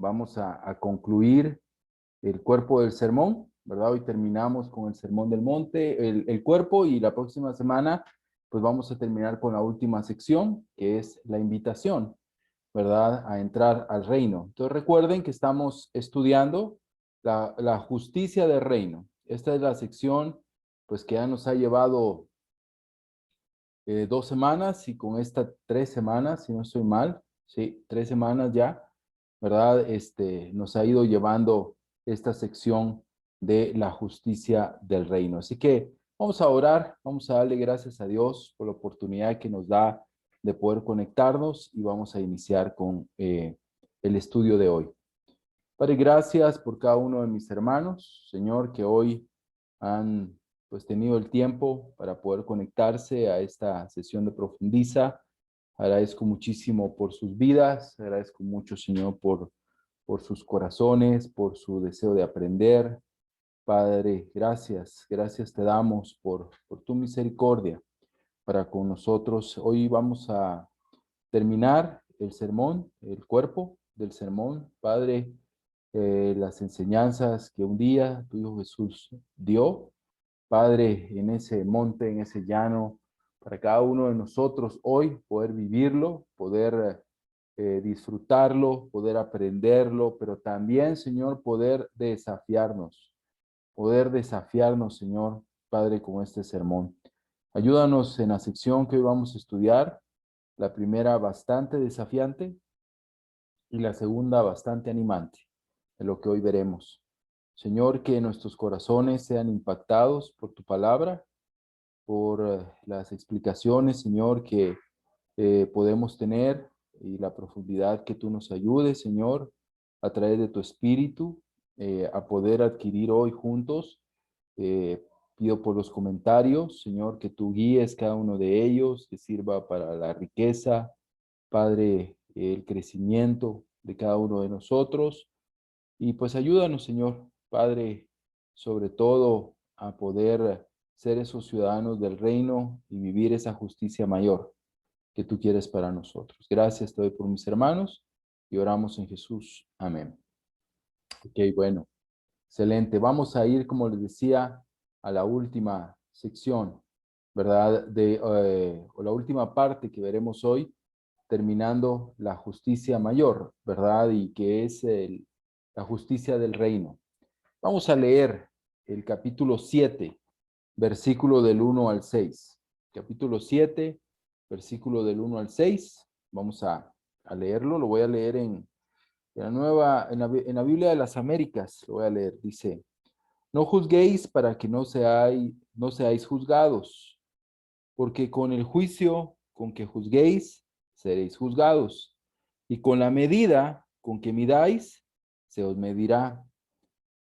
vamos a concluir el cuerpo del sermón, ¿verdad? Hoy terminamos con el sermón del monte, el cuerpo, y la próxima semana pues vamos a terminar con la última sección, que es la invitación, ¿verdad? A entrar al reino. Entonces recuerden que estamos estudiando la justicia del reino. Esta es la sección pues que ya nos ha llevado 2 semanas, y con estas 3 semanas, si no estoy mal, sí, 3 semanas ya, ¿verdad? Nos ha ido llevando esta sección de la justicia del reino. Así que vamos a orar, vamos a darle gracias a Dios por la oportunidad que nos da de poder conectarnos, y vamos a iniciar con el estudio de hoy. Padre, gracias por cada uno de mis hermanos, Señor, que hoy han pues tenido el tiempo para poder conectarse a esta sesión de Profundiza. Agradezco muchísimo por sus vidas, agradezco mucho, Señor, por sus corazones, por su deseo de aprender. Padre, gracias, gracias te damos por tu misericordia para con nosotros. Hoy vamos a terminar el sermón, el cuerpo del sermón. Padre, las enseñanzas que un día tu Hijo Jesús dio, Padre, en ese monte, en ese llano, para cada uno de nosotros hoy poder vivirlo, poder disfrutarlo, poder aprenderlo, pero también, Señor, poder desafiarnos, Señor, Padre, con este sermón. Ayúdanos en la sección que hoy vamos a estudiar, la primera bastante desafiante y la segunda bastante animante, de lo que hoy veremos. Señor, que nuestros corazones sean impactados por tu palabra, por las explicaciones, Señor, que podemos tener, y la profundidad que tú nos ayudes, Señor, a través de tu espíritu, a poder adquirir hoy juntos. Pido por los comentarios, Señor, que tú guíes cada uno de ellos, que sirva para la riqueza, Padre, el crecimiento de cada uno de nosotros. Y pues ayúdanos, Señor, Padre, sobre todo a poder ser esos ciudadanos del reino y vivir esa justicia mayor que tú quieres para nosotros. Gracias te doy por mis hermanos y oramos en Jesús. Amén. Ok, bueno, excelente. Vamos a ir, como les decía, a la última sección, ¿verdad? O la última parte que veremos hoy, terminando la justicia mayor, ¿verdad? Y que es la justicia del reino. Vamos a leer el capítulo 7, versículo del 1 al 6. Capítulo 7, versículo del 1 al 6. Vamos a leerlo. Lo voy a leer en la Biblia de las Américas. Lo voy a leer. Dice: no juzguéis para que no seáis juzgados, porque con el juicio con que juzguéis, seréis juzgados, y con la medida con que midáis, se os medirá.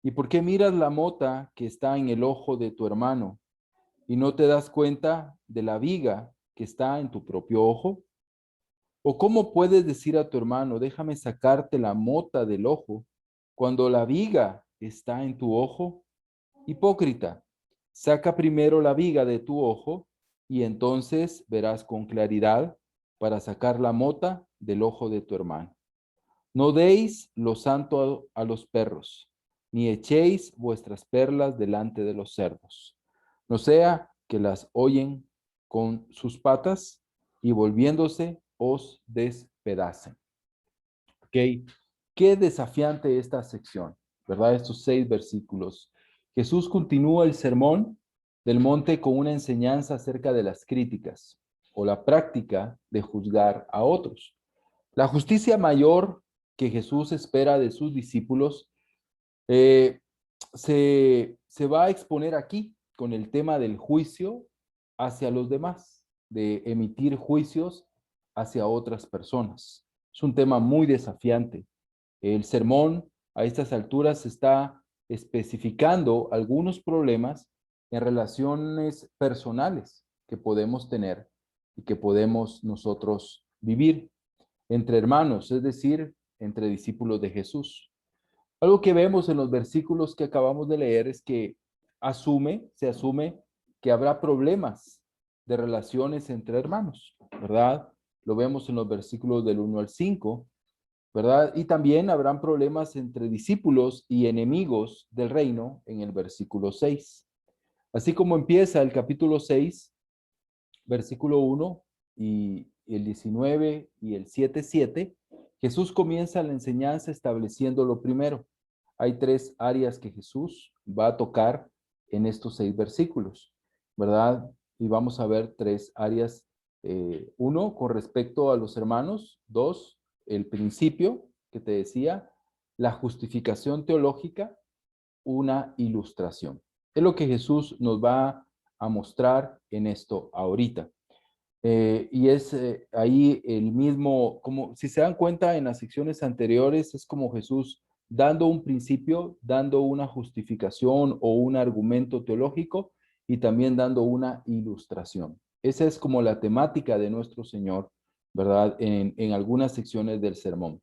¿Y por qué miras la mota que está en el ojo de tu hermano, y no te das cuenta de la viga que está en tu propio ojo? ¿O cómo puedes decir a tu hermano, déjame sacarte la mota del ojo, cuando la viga está en tu ojo? Hipócrita, saca primero la viga de tu ojo, y entonces verás con claridad para sacar la mota del ojo de tu hermano. No deis lo santo a los perros, ni echéis vuestras perlas delante de los cerdos, no sea que las hollen con sus patas, y volviéndose os despedacen. ¿Ok? Qué desafiante esta sección, ¿verdad? Estos 6 versículos. Jesús continúa el sermón del monte con una enseñanza acerca de las críticas o la práctica de juzgar a otros. La justicia mayor que Jesús espera de sus discípulos eh, se va a exponer aquí con el tema del juicio hacia los demás, de emitir juicios hacia otras personas. Es un tema muy desafiante. El sermón a estas alturas está especificando algunos problemas en relaciones personales que podemos tener y que podemos nosotros vivir entre hermanos, es decir, entre discípulos de Jesús. Algo que vemos en los versículos que acabamos de leer es que se asume que habrá problemas de relaciones entre hermanos, ¿verdad? Lo vemos en los versículos del 1 al 5, ¿verdad? Y también habrán problemas entre discípulos y enemigos del reino en el versículo 6. Así como empieza el capítulo 6, versículo 1 y el 19 y el 7:7, Jesús comienza la enseñanza estableciendo lo primero. Hay tres áreas que Jesús va a tocar en estos 6 versículos, ¿verdad? Y vamos a ver tres áreas. Uno, con respecto a los hermanos. Dos, el principio que te decía. La justificación teológica. Una ilustración. Es lo que Jesús nos va a mostrar en esto ahorita. Y es ahí el mismo, como si se dan cuenta en las secciones anteriores, es como Jesús dando un principio, dando una justificación o un argumento teológico y también dando una ilustración. Esa es como la temática de nuestro Señor, ¿verdad? En algunas secciones del sermón.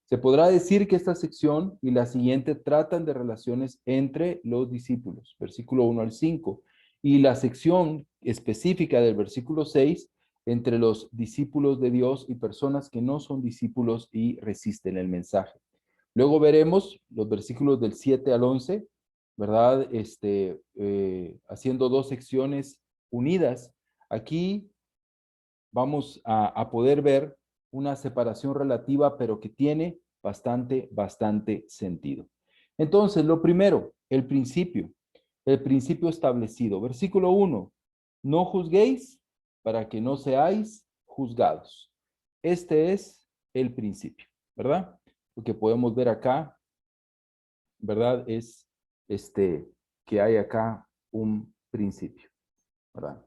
Se podrá decir que esta sección y la siguiente tratan de relaciones entre los discípulos, versículo 1 al 5, y la sección específica del versículo 6 entre los discípulos de Dios y personas que no son discípulos y resisten el mensaje. Luego veremos los versículos del 7 al 11, ¿verdad? Haciendo dos secciones unidas. Aquí vamos a poder ver una separación relativa, pero que tiene bastante sentido. Entonces, lo primero, el principio establecido. Versículo 1, no juzguéis para que no seáis juzgados. Este es el principio, ¿verdad? Lo que podemos ver acá, ¿verdad? Es que hay acá un principio, ¿verdad?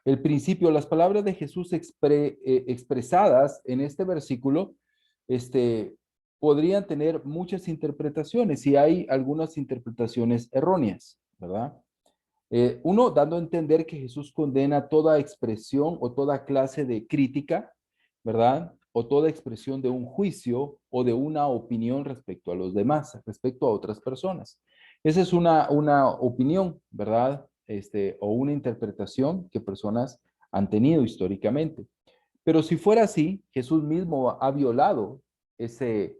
El principio, las palabras de Jesús expresadas en este versículo, podrían tener muchas interpretaciones y hay algunas interpretaciones erróneas, ¿verdad? Uno, dando a entender que Jesús condena toda expresión o toda clase de crítica, ¿verdad? O toda expresión de un juicio o de una opinión respecto a los demás, respecto a otras personas. Esa es una opinión, ¿verdad? O una interpretación que personas han tenido históricamente. Pero si fuera así, Jesús mismo ha violado ese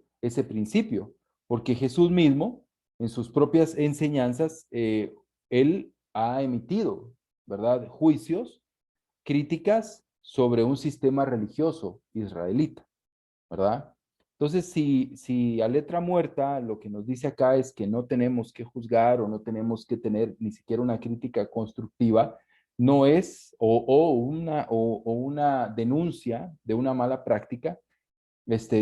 principio, porque Jesús mismo, en sus propias enseñanzas, él ha emitido, ¿verdad? Juicios, críticas sobre un sistema religioso israelita, ¿verdad? Entonces, si a letra muerta lo que nos dice acá es que no tenemos que juzgar o no tenemos que tener ni siquiera una crítica constructiva, no es, o una denuncia de una mala práctica,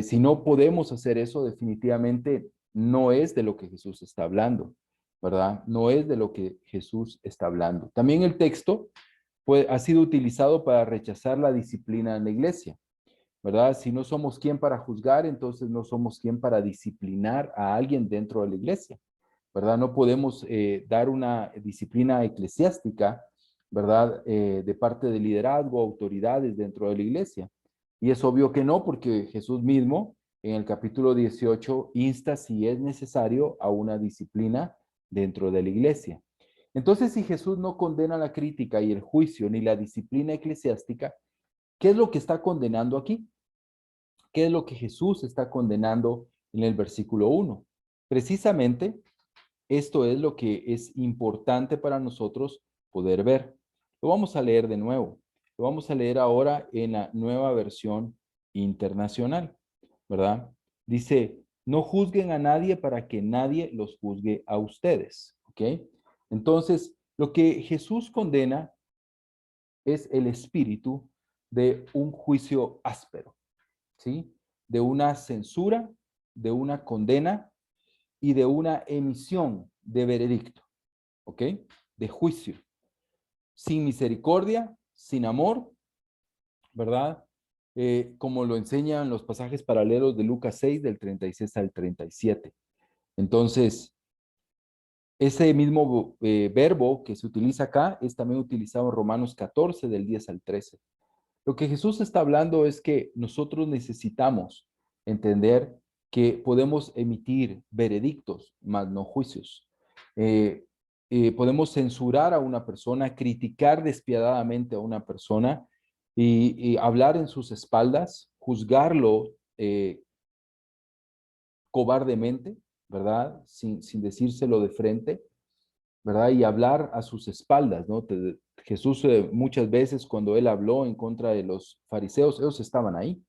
si no podemos hacer eso, definitivamente no es de lo que Jesús está hablando, ¿verdad? No es de lo que Jesús está hablando. También el texto ha sido utilizado para rechazar la disciplina en la iglesia, ¿verdad? Si no somos quien para juzgar, entonces no somos quien para disciplinar a alguien dentro de la iglesia, ¿verdad? No podemos dar una disciplina eclesiástica, ¿verdad? De parte de liderazgo, autoridades dentro de la iglesia. Y es obvio que no, porque Jesús mismo en el capítulo 18 insta, si es necesario, a una disciplina dentro de la iglesia. Entonces, si Jesús no condena la crítica y el juicio ni la disciplina eclesiástica, ¿qué es lo que está condenando aquí? ¿Qué es lo que Jesús está condenando en el versículo 1? Precisamente esto es lo que es importante para nosotros poder ver. Lo vamos a leer de nuevo. Lo vamos a leer ahora en la nueva versión internacional, ¿verdad? Dice, no juzguen a nadie para que nadie los juzgue a ustedes, ¿ok? Entonces, lo que Jesús condena es el espíritu de un juicio áspero, ¿sí? De una censura, de una condena y de una emisión de veredicto, ¿ok? De juicio, sin misericordia, sin amor, ¿verdad? Como lo enseñan los pasajes paralelos de Lucas 6, del 36 al 37. Entonces, ese mismo verbo que se utiliza acá es también utilizado en Romanos 14, del 10 al 13. Lo que Jesús está hablando es que nosotros necesitamos entender que podemos emitir veredictos, mas no juicios. Eh, Podemos censurar a una persona, criticar despiadadamente a una persona y hablar en sus espaldas, juzgarlo cobardemente, ¿verdad? Sin decírselo de frente, ¿verdad? Y hablar a sus espaldas, ¿no? Jesús muchas veces cuando él habló en contra de los fariseos, ellos estaban ahí.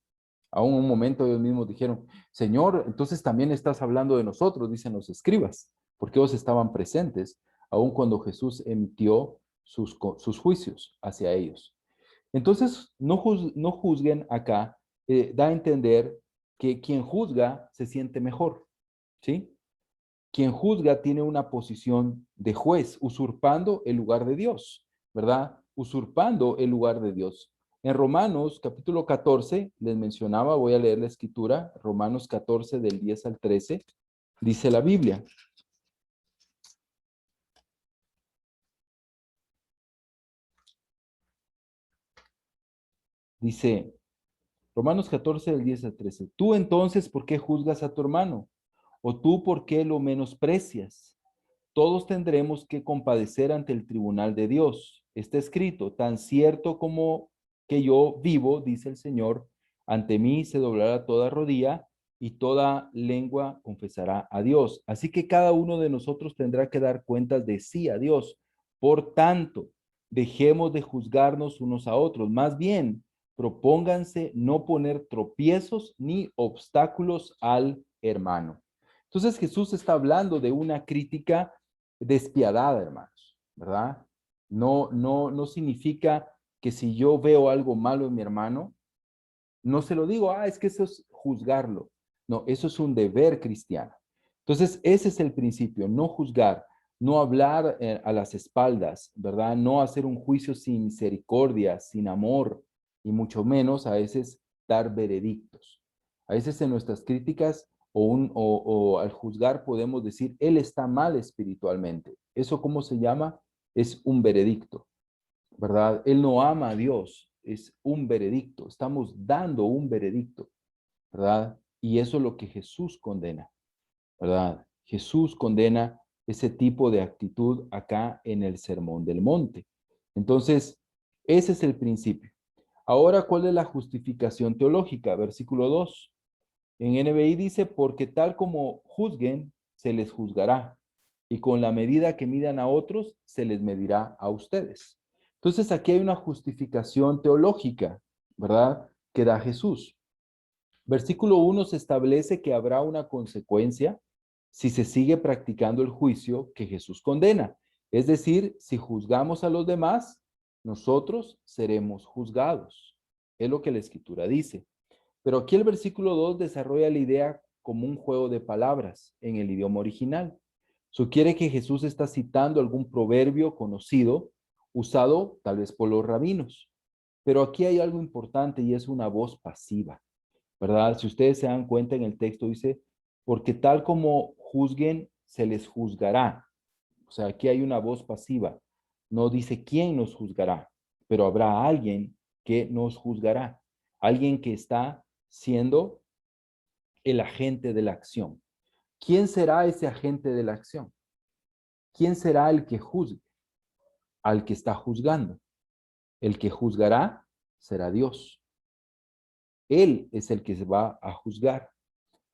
Aún un momento ellos mismos dijeron, Señor, entonces también estás hablando de nosotros, dicen los escribas, porque ellos estaban presentes, aún cuando Jesús emitió sus juicios hacia ellos. Entonces, no juzguen acá, da a entender que quien juzga se siente mejor, ¿sí? Quien juzga tiene una posición de juez, usurpando el lugar de Dios, ¿verdad? Usurpando el lugar de Dios. En Romanos capítulo 14, les mencionaba, voy a leer la escritura, Romanos 14 del 10 al 13, dice la Biblia. Dice, Romanos 14 del 10 al 13, tú entonces, ¿por qué juzgas a tu hermano? ¿O tú por qué lo menosprecias? Todos tendremos que compadecer ante el tribunal de Dios. Está escrito, tan cierto como que yo vivo, dice el Señor, ante mí se doblará toda rodilla y toda lengua confesará a Dios. Así que cada uno de nosotros tendrá que dar cuentas de sí a Dios. Por tanto, dejemos de juzgarnos unos a otros. Más bien, propónganse no poner tropiezos ni obstáculos al hermano. Entonces Jesús está hablando de una crítica despiadada, hermanos, ¿verdad? No significa que si yo veo algo malo en mi hermano, no se lo digo, es que eso es juzgarlo. No, eso es un deber cristiano. Entonces, ese es el principio, no juzgar, no hablar a las espaldas, ¿verdad? No hacer un juicio sin misericordia, sin amor, y mucho menos a veces dar veredictos. A veces en nuestras críticas o al juzgar podemos decir, él está mal espiritualmente. ¿Eso cómo se llama? Es un veredicto. ¿Verdad? Él no ama a Dios, es un veredicto, estamos dando un veredicto, ¿verdad? Y eso es lo que Jesús condena, ¿verdad? Jesús condena ese tipo de actitud acá en el Sermón del Monte. Entonces, ese es el principio. Ahora, ¿cuál es la justificación teológica? Versículo 2. En NBI dice, porque tal como juzguen, se les juzgará, y con la medida que midan a otros, se les medirá a ustedes. Entonces aquí hay una justificación teológica, ¿verdad? Que da Jesús. Versículo 1 se establece que habrá una consecuencia si se sigue practicando el juicio que Jesús condena. Es decir, si juzgamos a los demás, nosotros seremos juzgados. Es lo que la Escritura dice. Pero aquí el versículo 2 desarrolla la idea como un juego de palabras en el idioma original. Sugiere que Jesús está citando algún proverbio conocido, usado tal vez por los rabinos. Pero aquí hay algo importante y es una voz pasiva, ¿verdad? Si ustedes se dan cuenta en el texto dice, porque tal como juzguen, se les juzgará. O sea, aquí hay una voz pasiva. No dice quién nos juzgará, pero habrá alguien que nos juzgará. Alguien que está siendo el agente de la acción. ¿Quién será ese agente de la acción? ¿Quién será el que juzgue? Al que está juzgando. El que juzgará será Dios. Él es el que se va a juzgar,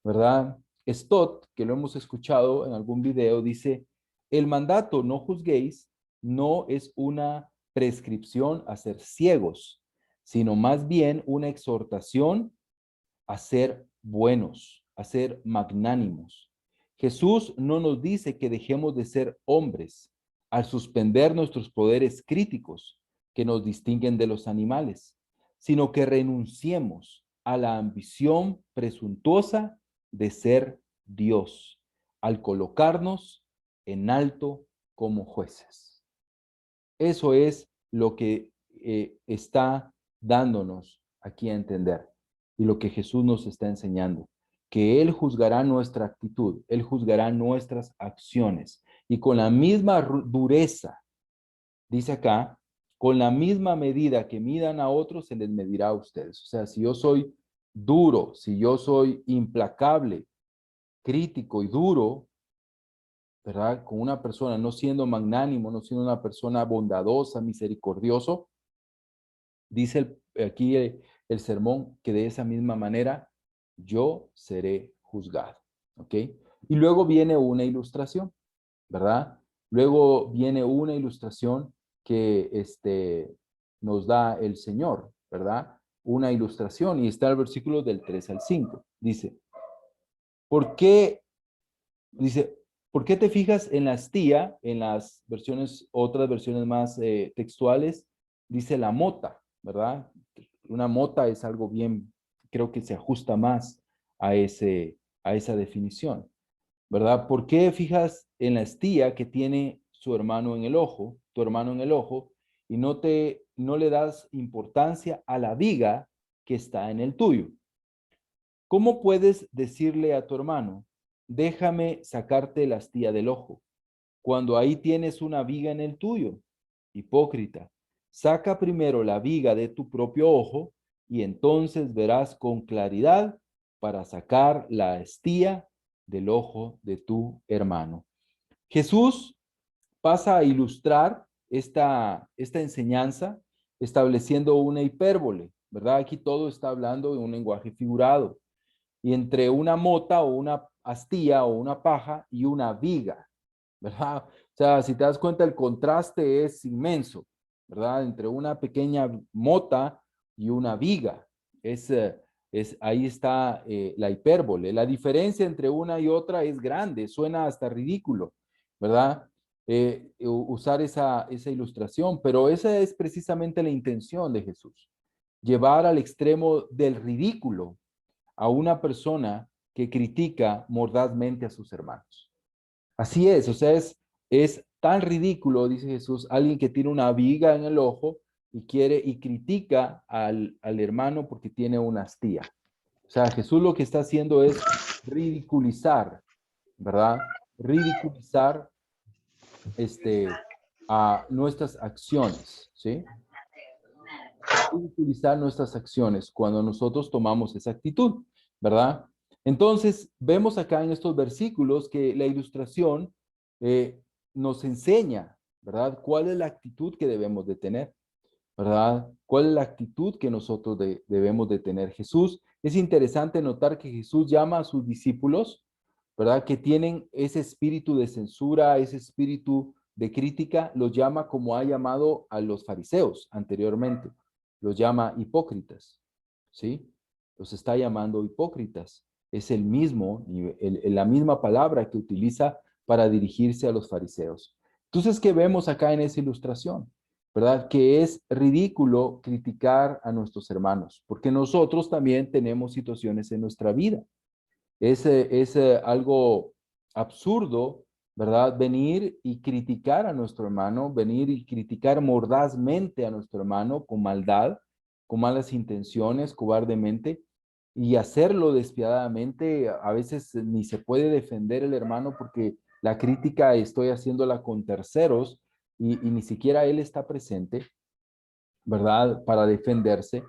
¿verdad? Stott, que lo hemos escuchado en algún video, dice, el mandato no juzguéis no es una prescripción a ser ciegos, sino más bien una exhortación a ser buenos, a ser magnánimos. Jesús no nos dice que dejemos de ser hombres al suspender nuestros poderes críticos que nos distinguen de los animales, sino que renunciemos a la ambición presuntuosa de ser Dios, al colocarnos en alto como jueces. Eso es lo que está dándonos aquí a entender y lo que Jesús nos está enseñando, que Él juzgará nuestra actitud, Él juzgará nuestras acciones y con la misma dureza, dice acá, con la misma medida que midan a otros, se les medirá a ustedes. O sea, si yo soy duro, si yo soy implacable, crítico y duro, ¿verdad? Con una persona no siendo magnánimo, no siendo una persona bondadosa, misericordioso, dice aquí el sermón que de esa misma manera yo seré juzgado. ¿ok? Y luego viene una ilustración, ¿verdad? Luego viene una ilustración que nos da el Señor, ¿verdad? Una ilustración y está el versículo del 3 al 5. Dice, ¿por qué? Dice, ¿por qué te fijas en la astilla? En las versiones, otras versiones más textuales, dice la mota, ¿verdad? Una mota es algo bien, creo que se ajusta más a, a esa definición, ¿verdad? ¿Por qué fijas en la astilla que tiene su hermano en el ojo, tu hermano en el ojo, y no le das importancia a la viga que está en el tuyo? ¿Cómo puedes decirle a tu hermano, déjame sacarte la astilla del ojo, cuando ahí tienes una viga en el tuyo? Hipócrita, saca primero la viga de tu propio ojo y entonces verás con claridad para sacar la astilla del ojo de tu hermano. Jesús pasa a ilustrar esta enseñanza estableciendo una hipérbole, ¿verdad? Aquí todo está hablando de un lenguaje figurado y entre una mota o una astilla o una paja y una viga, ¿verdad? O sea, si te das cuenta, el contraste es inmenso, ¿verdad? Entre una pequeña mota y una viga. Ahí está la hipérbole. La diferencia entre una y otra es grande, suena hasta ridículo, ¿verdad? Usar esa ilustración, pero esa es precisamente la intención de Jesús, llevar al extremo del ridículo a una persona que critica mordazmente a sus hermanos. Así es, o sea, es tan ridículo, dice Jesús, alguien que tiene una viga en el ojo y quiere y critica al hermano porque tiene una astilla. O sea, Jesús lo que está haciendo es ridiculizar, ¿verdad? Ridiculizar a nuestras acciones, ¿sí? Ridiculizar nuestras acciones cuando nosotros tomamos esa actitud, ¿verdad? Entonces, vemos acá en estos versículos que la ilustración eh, nos enseña, ¿verdad? ¿Cuál es la actitud que debemos de tener? ¿Verdad? ¿Cuál es la actitud que nosotros debemos de tener? Jesús, es interesante notar que Jesús llama a sus discípulos, ¿verdad? Que tienen ese espíritu de censura, ese espíritu de crítica, los llama como ha llamado a los fariseos anteriormente, los llama hipócritas, ¿sí? Los está llamando hipócritas. Es el mismo, la misma palabra que utiliza para dirigirse a los fariseos. Entonces, ¿qué vemos acá en esa ilustración? ¿Verdad? Que es ridículo criticar a nuestros hermanos, porque nosotros también tenemos situaciones en nuestra vida. Es algo absurdo, ¿verdad? Venir y criticar a nuestro hermano, venir y criticar mordazmente a nuestro hermano con maldad, con malas intenciones, cobardemente, y hacerlo despiadadamente. A veces ni se puede defender el hermano porque la crítica estoy haciéndola con terceros y ni siquiera él está presente, ¿verdad? Para defenderse.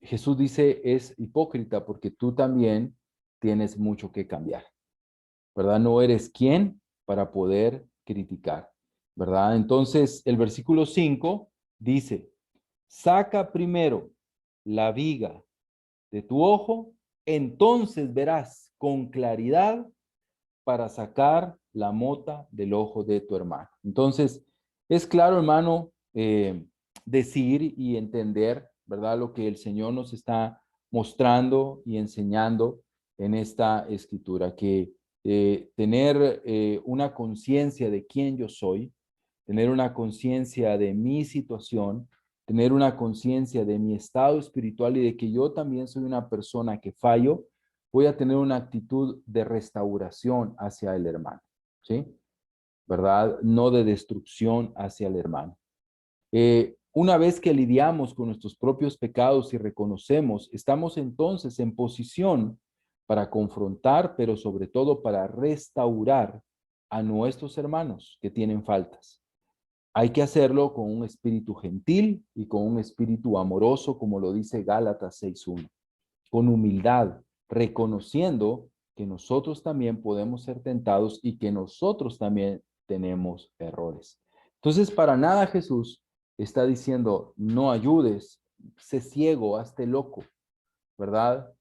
Jesús dice, es hipócrita porque tú también tienes mucho que cambiar, ¿verdad? No eres quien para poder criticar, ¿verdad? Entonces, el versículo 5 dice, saca primero la viga de tu ojo, entonces verás con claridad para sacar la mota del ojo de tu hermano. Entonces, es claro, hermano, decir y entender, ¿verdad? Lo que el Señor nos está mostrando y enseñando en esta escritura, que tener una conciencia de quién yo soy, tener una conciencia de mi situación, tener una conciencia de mi estado espiritual y de que yo también soy una persona que fallo, voy a tener una actitud de restauración hacia el hermano, ¿sí? ¿Verdad? No de destrucción hacia el hermano. Una vez que lidiamos con nuestros propios pecados y reconocemos, estamos entonces en posición para confrontar, pero sobre todo para restaurar a nuestros hermanos que tienen faltas. Hay que hacerlo con un espíritu gentil y con un espíritu amoroso, como lo dice Gálatas 6:1, con humildad, reconociendo que nosotros también podemos ser tentados y que nosotros también tenemos errores. Entonces, para nada Jesús está diciendo, no ayudes, sé ciego, hazte loco, ¿verdad?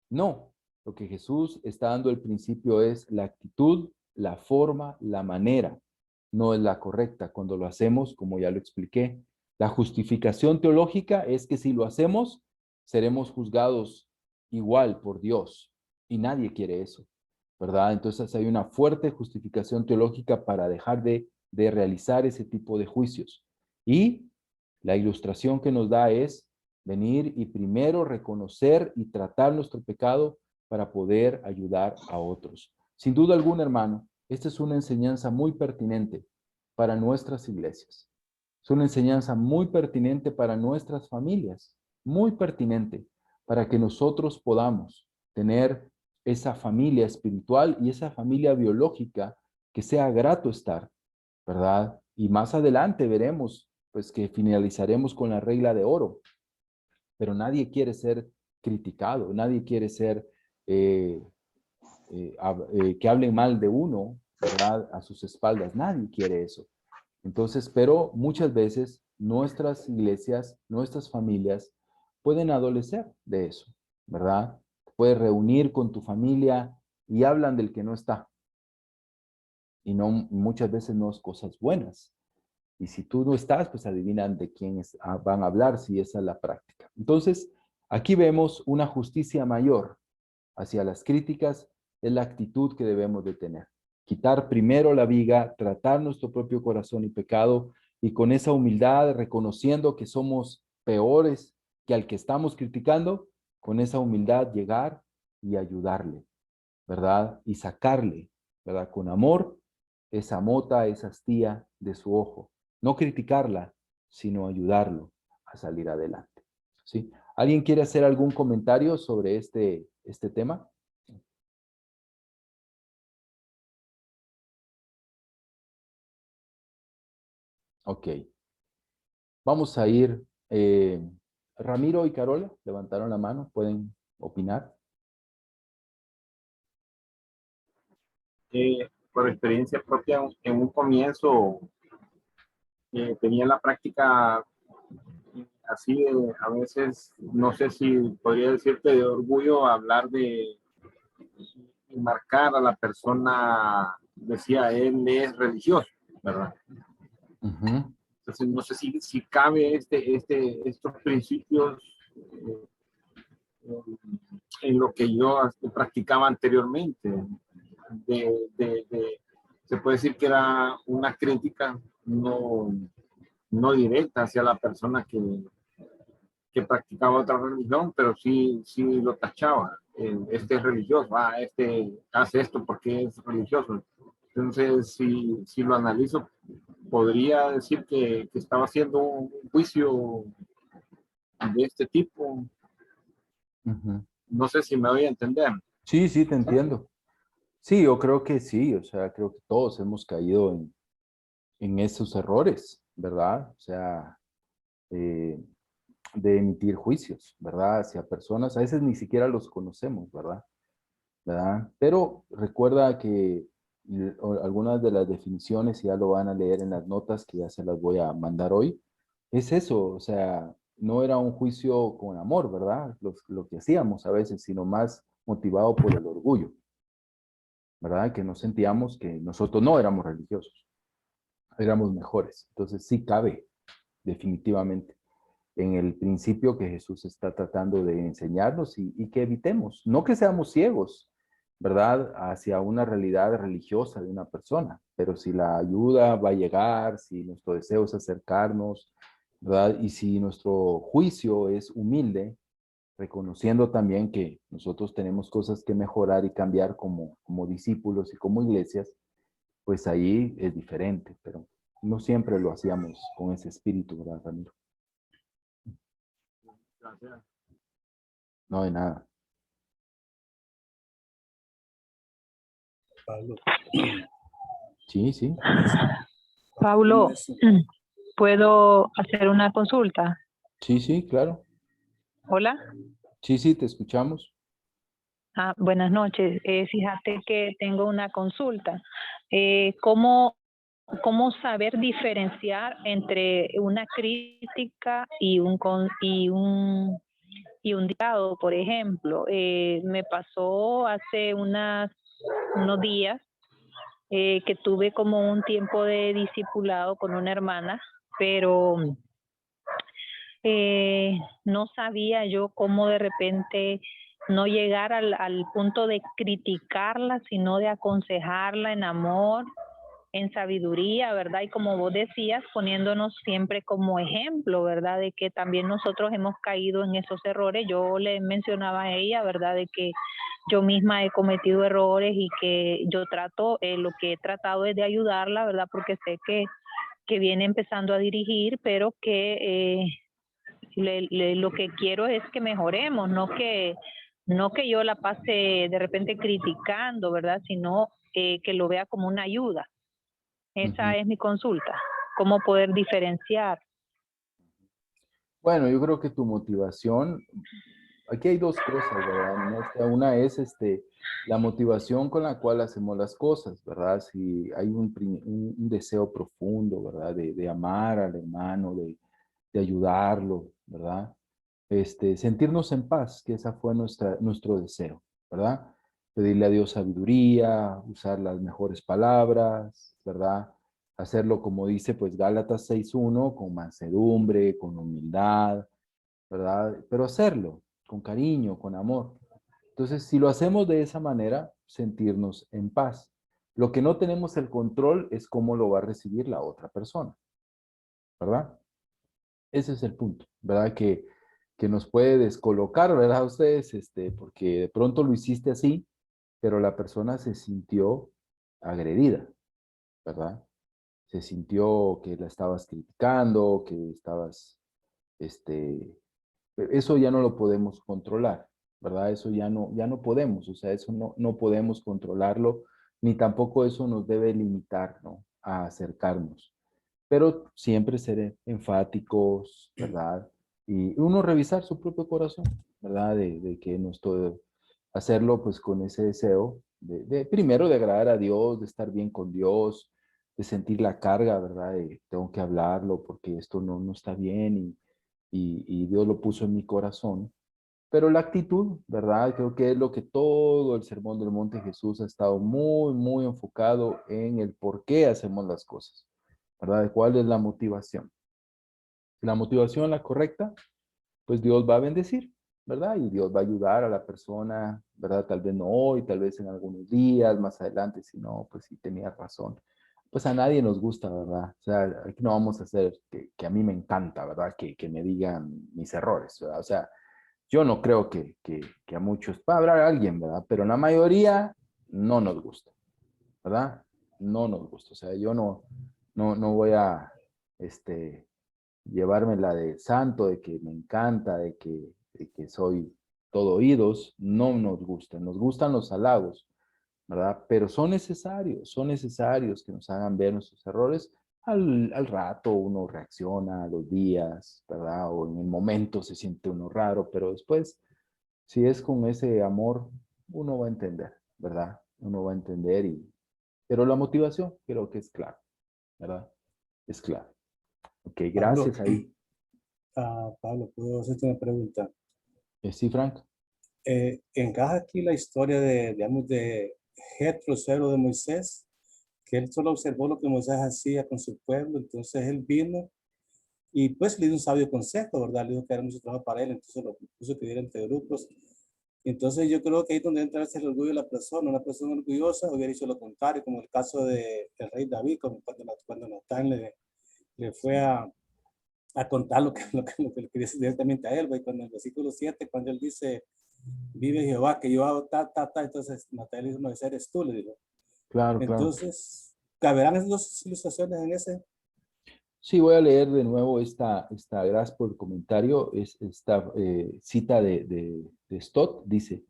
No, Lo que Jesús está dando el principio es la actitud, la forma, la manera. No es la correcta cuando lo hacemos, como ya lo expliqué. La justificación teológica es que si lo hacemos, seremos juzgados igual por Dios. Y nadie quiere eso, ¿verdad? Entonces hay una fuerte justificación teológica para dejar de realizar ese tipo de juicios. Y la ilustración que nos da es venir y primero reconocer y tratar nuestro pecado para poder ayudar a otros. Sin duda alguna, hermano, esta es una enseñanza muy pertinente para nuestras iglesias. Es una enseñanza muy pertinente para nuestras familias, muy pertinente para que nosotros podamos tener esa familia espiritual y esa familia biológica que sea grato estar, ¿verdad? Y más adelante veremos, pues que finalizaremos con la regla de oro, pero nadie quiere ser criticado, nadie quiere ser eh, que hablen mal de uno, ¿verdad? A sus espaldas, nadie quiere eso. Entonces, pero muchas veces nuestras iglesias, nuestras familias pueden adolecer de eso, ¿verdad? Puedes reunir con tu familia y hablan del que no está. Y no, muchas veces no es cosas buenas. Y si tú no estás, pues adivinan de quién van a hablar si esa es la práctica. Entonces, aquí vemos una justicia mayor hacia las críticas, es la actitud que debemos de tener. Quitar primero la viga, tratar nuestro propio corazón y pecado, y con esa humildad, reconociendo que somos peores que al que estamos criticando, con esa humildad llegar y ayudarle, ¿verdad? Y sacarle, ¿verdad? Con amor, esa mota, esa astilla de su ojo. No criticarla, sino ayudarlo a salir adelante. ¿Sí? ¿Alguien quiere hacer algún comentario sobre este tema? Ok. Vamos a ir. Ramiro y Carola levantaron la mano. ¿Pueden opinar? Por experiencia propia, en un comienzo tenía la práctica así de, a veces, no sé si podría decirte de orgullo hablar de marcar a la persona, decía él es religioso, ¿verdad? Ujú. Entonces no sé si cabe estos principios en lo que yo practicaba anteriormente. Se puede decir que era una crítica no directa hacia la persona que practicaba otra religión, pero sí lo tachaba. Este es religioso, este hace esto porque es religioso. Entonces, si lo analizo, podría decir que estaba haciendo un juicio de este tipo. Ujú. No sé si me voy a entender. Sí, sí, te entiendo. Sí, yo creo que sí, o sea, creo que todos hemos caído en esos errores, ¿verdad? O sea, eh, de emitir juicios, ¿verdad? Hacia personas, a veces ni siquiera los conocemos, ¿verdad? ¿Verdad? Pero recuerda que algunas de las definiciones, ya lo van a leer en las notas que ya se las voy a mandar hoy, es eso, o sea, no era un juicio con amor, ¿verdad? Lo que hacíamos a veces, sino más motivado por el orgullo, ¿verdad? Que nos sentíamos que nosotros no éramos religiosos, éramos mejores. Entonces sí cabe, definitivamente, en el principio que Jesús está tratando de enseñarnos y que evitemos, no que seamos ciegos, ¿verdad? Hacia una realidad religiosa de una persona, pero si la ayuda va a llegar, si nuestro deseo es acercarnos, ¿verdad? Y si nuestro juicio es humilde, reconociendo también que nosotros tenemos cosas que mejorar y cambiar como discípulos y como iglesias, pues ahí es diferente, pero no siempre lo hacíamos con ese espíritu, ¿verdad, Ramiro? Gracias. No hay nada. Pablo. Sí, sí. Paulo, ¿puedo hacer una consulta? Sí, sí, claro. Hola. Sí, sí, te escuchamos. Buenas noches. Fíjate que tengo una consulta. ¿Cómo saber diferenciar entre una crítica y y un dictado, por ejemplo. Me pasó hace unos días que tuve como un tiempo de discipulado con una hermana, pero no sabía yo cómo de repente no llegar al punto de criticarla, sino de aconsejarla en amor, en sabiduría, ¿verdad? Y como vos decías, poniéndonos siempre como ejemplo, ¿verdad? De que también nosotros hemos caído en esos errores. Yo le mencionaba a ella, ¿verdad? De que yo misma he cometido errores y que yo trato, lo que he tratado es de ayudarla, ¿verdad? Porque sé que viene empezando a dirigir, pero que lo que quiero es que mejoremos, no que yo la pase de repente criticando, ¿verdad? Sino que lo vea como una ayuda. Esa Ujú. es mi consulta. ¿Cómo poder diferenciar? Bueno, yo creo que tu motivación, aquí hay dos cosas, ¿verdad? Una es la motivación con la cual hacemos las cosas, ¿verdad? Si hay un deseo profundo, ¿verdad? De amar al hermano, de ayudarlo, ¿verdad? Sentirnos en paz, que esa fue nuestro deseo, ¿verdad? Pedirle a Dios sabiduría, usar las mejores palabras, ¿verdad? Hacerlo como dice pues Gálatas 6:1, con mansedumbre, con humildad, ¿verdad? Pero hacerlo con cariño, con amor. Entonces, si lo hacemos de esa manera, sentirnos en paz. Lo que no tenemos el control es cómo lo va a recibir la otra persona, ¿verdad? Ese es el punto, ¿verdad? Que nos puede descolocar, ¿verdad? Ustedes, porque de pronto lo hiciste así, pero la persona se sintió agredida, ¿verdad? Se sintió que la estabas criticando, que estabas, eso ya no lo podemos controlar, ¿verdad? Eso ya no podemos, o sea, eso no podemos controlarlo, ni tampoco eso nos debe limitar, ¿no? A acercarnos. Pero siempre ser enfáticos, ¿verdad? Y uno revisar su propio corazón, ¿verdad? De que no estoy, hacerlo pues con ese deseo primero de agradar a Dios, de estar bien con Dios, de sentir la carga, ¿verdad? De tengo que hablarlo porque esto no está bien y Dios lo puso en mi corazón. Pero la actitud, ¿verdad? Creo que es lo que todo el Sermón del Monte Jesús ha estado muy, muy enfocado en el por qué hacemos las cosas, ¿verdad? ¿Cuál es la motivación? Si la motivación es la correcta, pues Dios va a bendecir, ¿verdad? Y Dios va a ayudar a la persona, ¿verdad? Tal vez no hoy, tal vez en algunos días, más adelante, si no, pues sí tenía razón. Pues a nadie nos gusta, ¿verdad? O sea, aquí no vamos a hacer que a mí me encanta, ¿verdad? Que me digan mis errores, ¿verdad? O sea, yo no creo que a muchos, va a haber alguien, ¿verdad? Pero la mayoría no nos gusta, ¿verdad? No nos gusta. O sea, yo no voy a llevarme la de santo, de que me encanta, de que soy todo oídos. No nos gusta. Nos gustan los halagos, ¿verdad? Pero son necesarios que nos hagan ver nuestros errores. Al rato uno reacciona, a los días, ¿verdad? O en el momento se siente uno raro, pero después si es con ese amor, uno va a entender, ¿verdad? Uno va a entender pero la motivación creo que es clave, ¿verdad? Es clave. Ok, Pablo, gracias ahí. Pablo, ¿puedo hacerte una pregunta? Sí, Frank. ¿Encaja aquí la historia de, digamos, de Jetro, el suegro de Moisés, que él solo observó lo que Moisés hacía con su pueblo, entonces él vino y pues le dio un sabio consejo, ¿verdad? Le dijo que era mucho trabajo para él, entonces lo puso que diera entre grupos. Entonces yo creo que ahí es donde entra el orgullo de la persona. Una persona orgullosa hubiera hecho lo contrario, como el caso del rey David, como cuando Natán le fue a contar lo que le quería decir directamente a él, y cuando en el versículo 7, cuando él dice, vive Jehová, que yo hago entonces Natán le dijo, no, ese eres tú, le dijo. Claro, claro. Entonces, ¿caberán esas dos ilustraciones en ese? Sí, voy a leer de nuevo gracias por el comentario, esta cita de Stott, dice,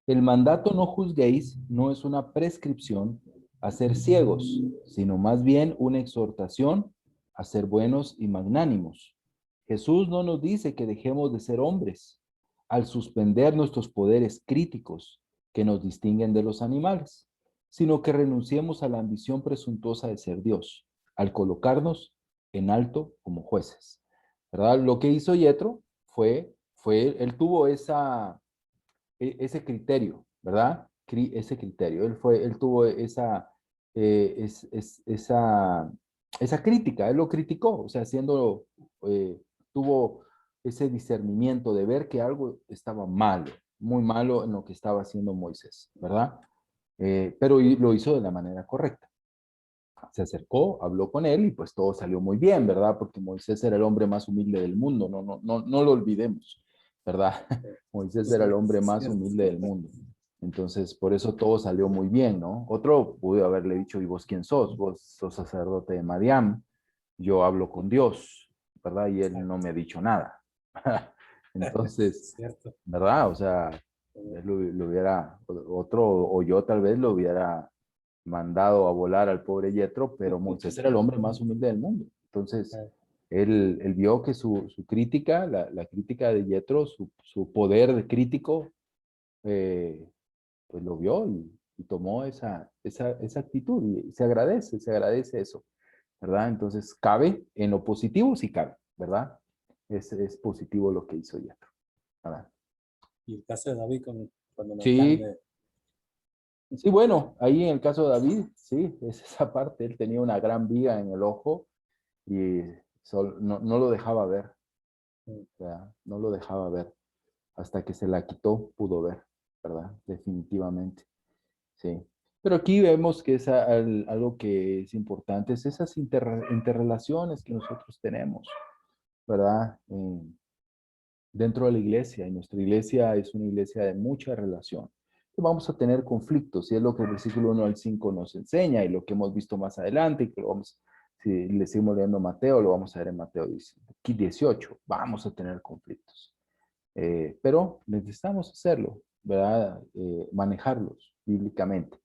el mandato no juzguéis no es una prescripción a ser ciegos, sino más bien una exhortación a ser buenos y magnánimos. Jesús no nos dice que dejemos de ser hombres al suspender nuestros poderes críticos que nos distinguen de los animales, sino que renunciemos a la ambición presuntuosa de ser Dios, al colocarnos en alto como jueces. ¿Verdad? Lo que hizo Yetro él tuvo ese criterio, ¿verdad? Ese criterio. Él tuvo esa crítica, él lo criticó, o sea, tuvo ese discernimiento de ver que algo estaba malo, muy malo en lo que estaba haciendo Moisés, ¿verdad? Pero lo hizo de la manera correcta. Se acercó, habló con él y pues todo salió muy bien, ¿verdad? Porque Moisés era el hombre más humilde del mundo, no lo olvidemos, ¿verdad? Moisés era el hombre más humilde del mundo. Entonces, por eso todo salió muy bien, ¿no? Otro pudo haberle dicho, ¿y vos quién sos? Vos sos sacerdote de Madián, yo hablo con Dios, ¿verdad? Y él no me ha dicho nada. Entonces, Cierto. ¿verdad? O sea, él lo hubiera, otro, o yo tal vez lo hubiera mandado a volar al pobre Yetro, pero Moisés era el hombre más humilde del mundo. Entonces, él vio que su crítica, la crítica de Yetro, su poder de crítico, pues lo vio y tomó esa actitud y se agradece eso, ¿verdad? Entonces, cabe, en lo positivo sí cabe, ¿verdad? Es positivo lo que hizo Yetro, ¿verdad? Y el caso de David cuando Natán Sí, sí, bueno, ahí en el caso de David, sí, es esa parte, él tenía una gran viga en el ojo y no lo dejaba ver, o sea, no lo dejaba ver. Hasta que se la quitó, pudo ver, ¿verdad? Definitivamente, sí. Pero aquí vemos que es algo que es importante, es esas interrelaciones que nosotros tenemos, ¿verdad? Dentro de la iglesia, y nuestra iglesia es una iglesia de mucha relación. Vamos a tener conflictos, y es lo que el versículo 1 al 5 nos enseña, y lo que hemos visto más adelante, y que si le seguimos leyendo Mateo, lo vamos a ver en Mateo 18, vamos a tener conflictos. Pero necesitamos hacerlo, ¿verdad? Manejarlos bíblicamente,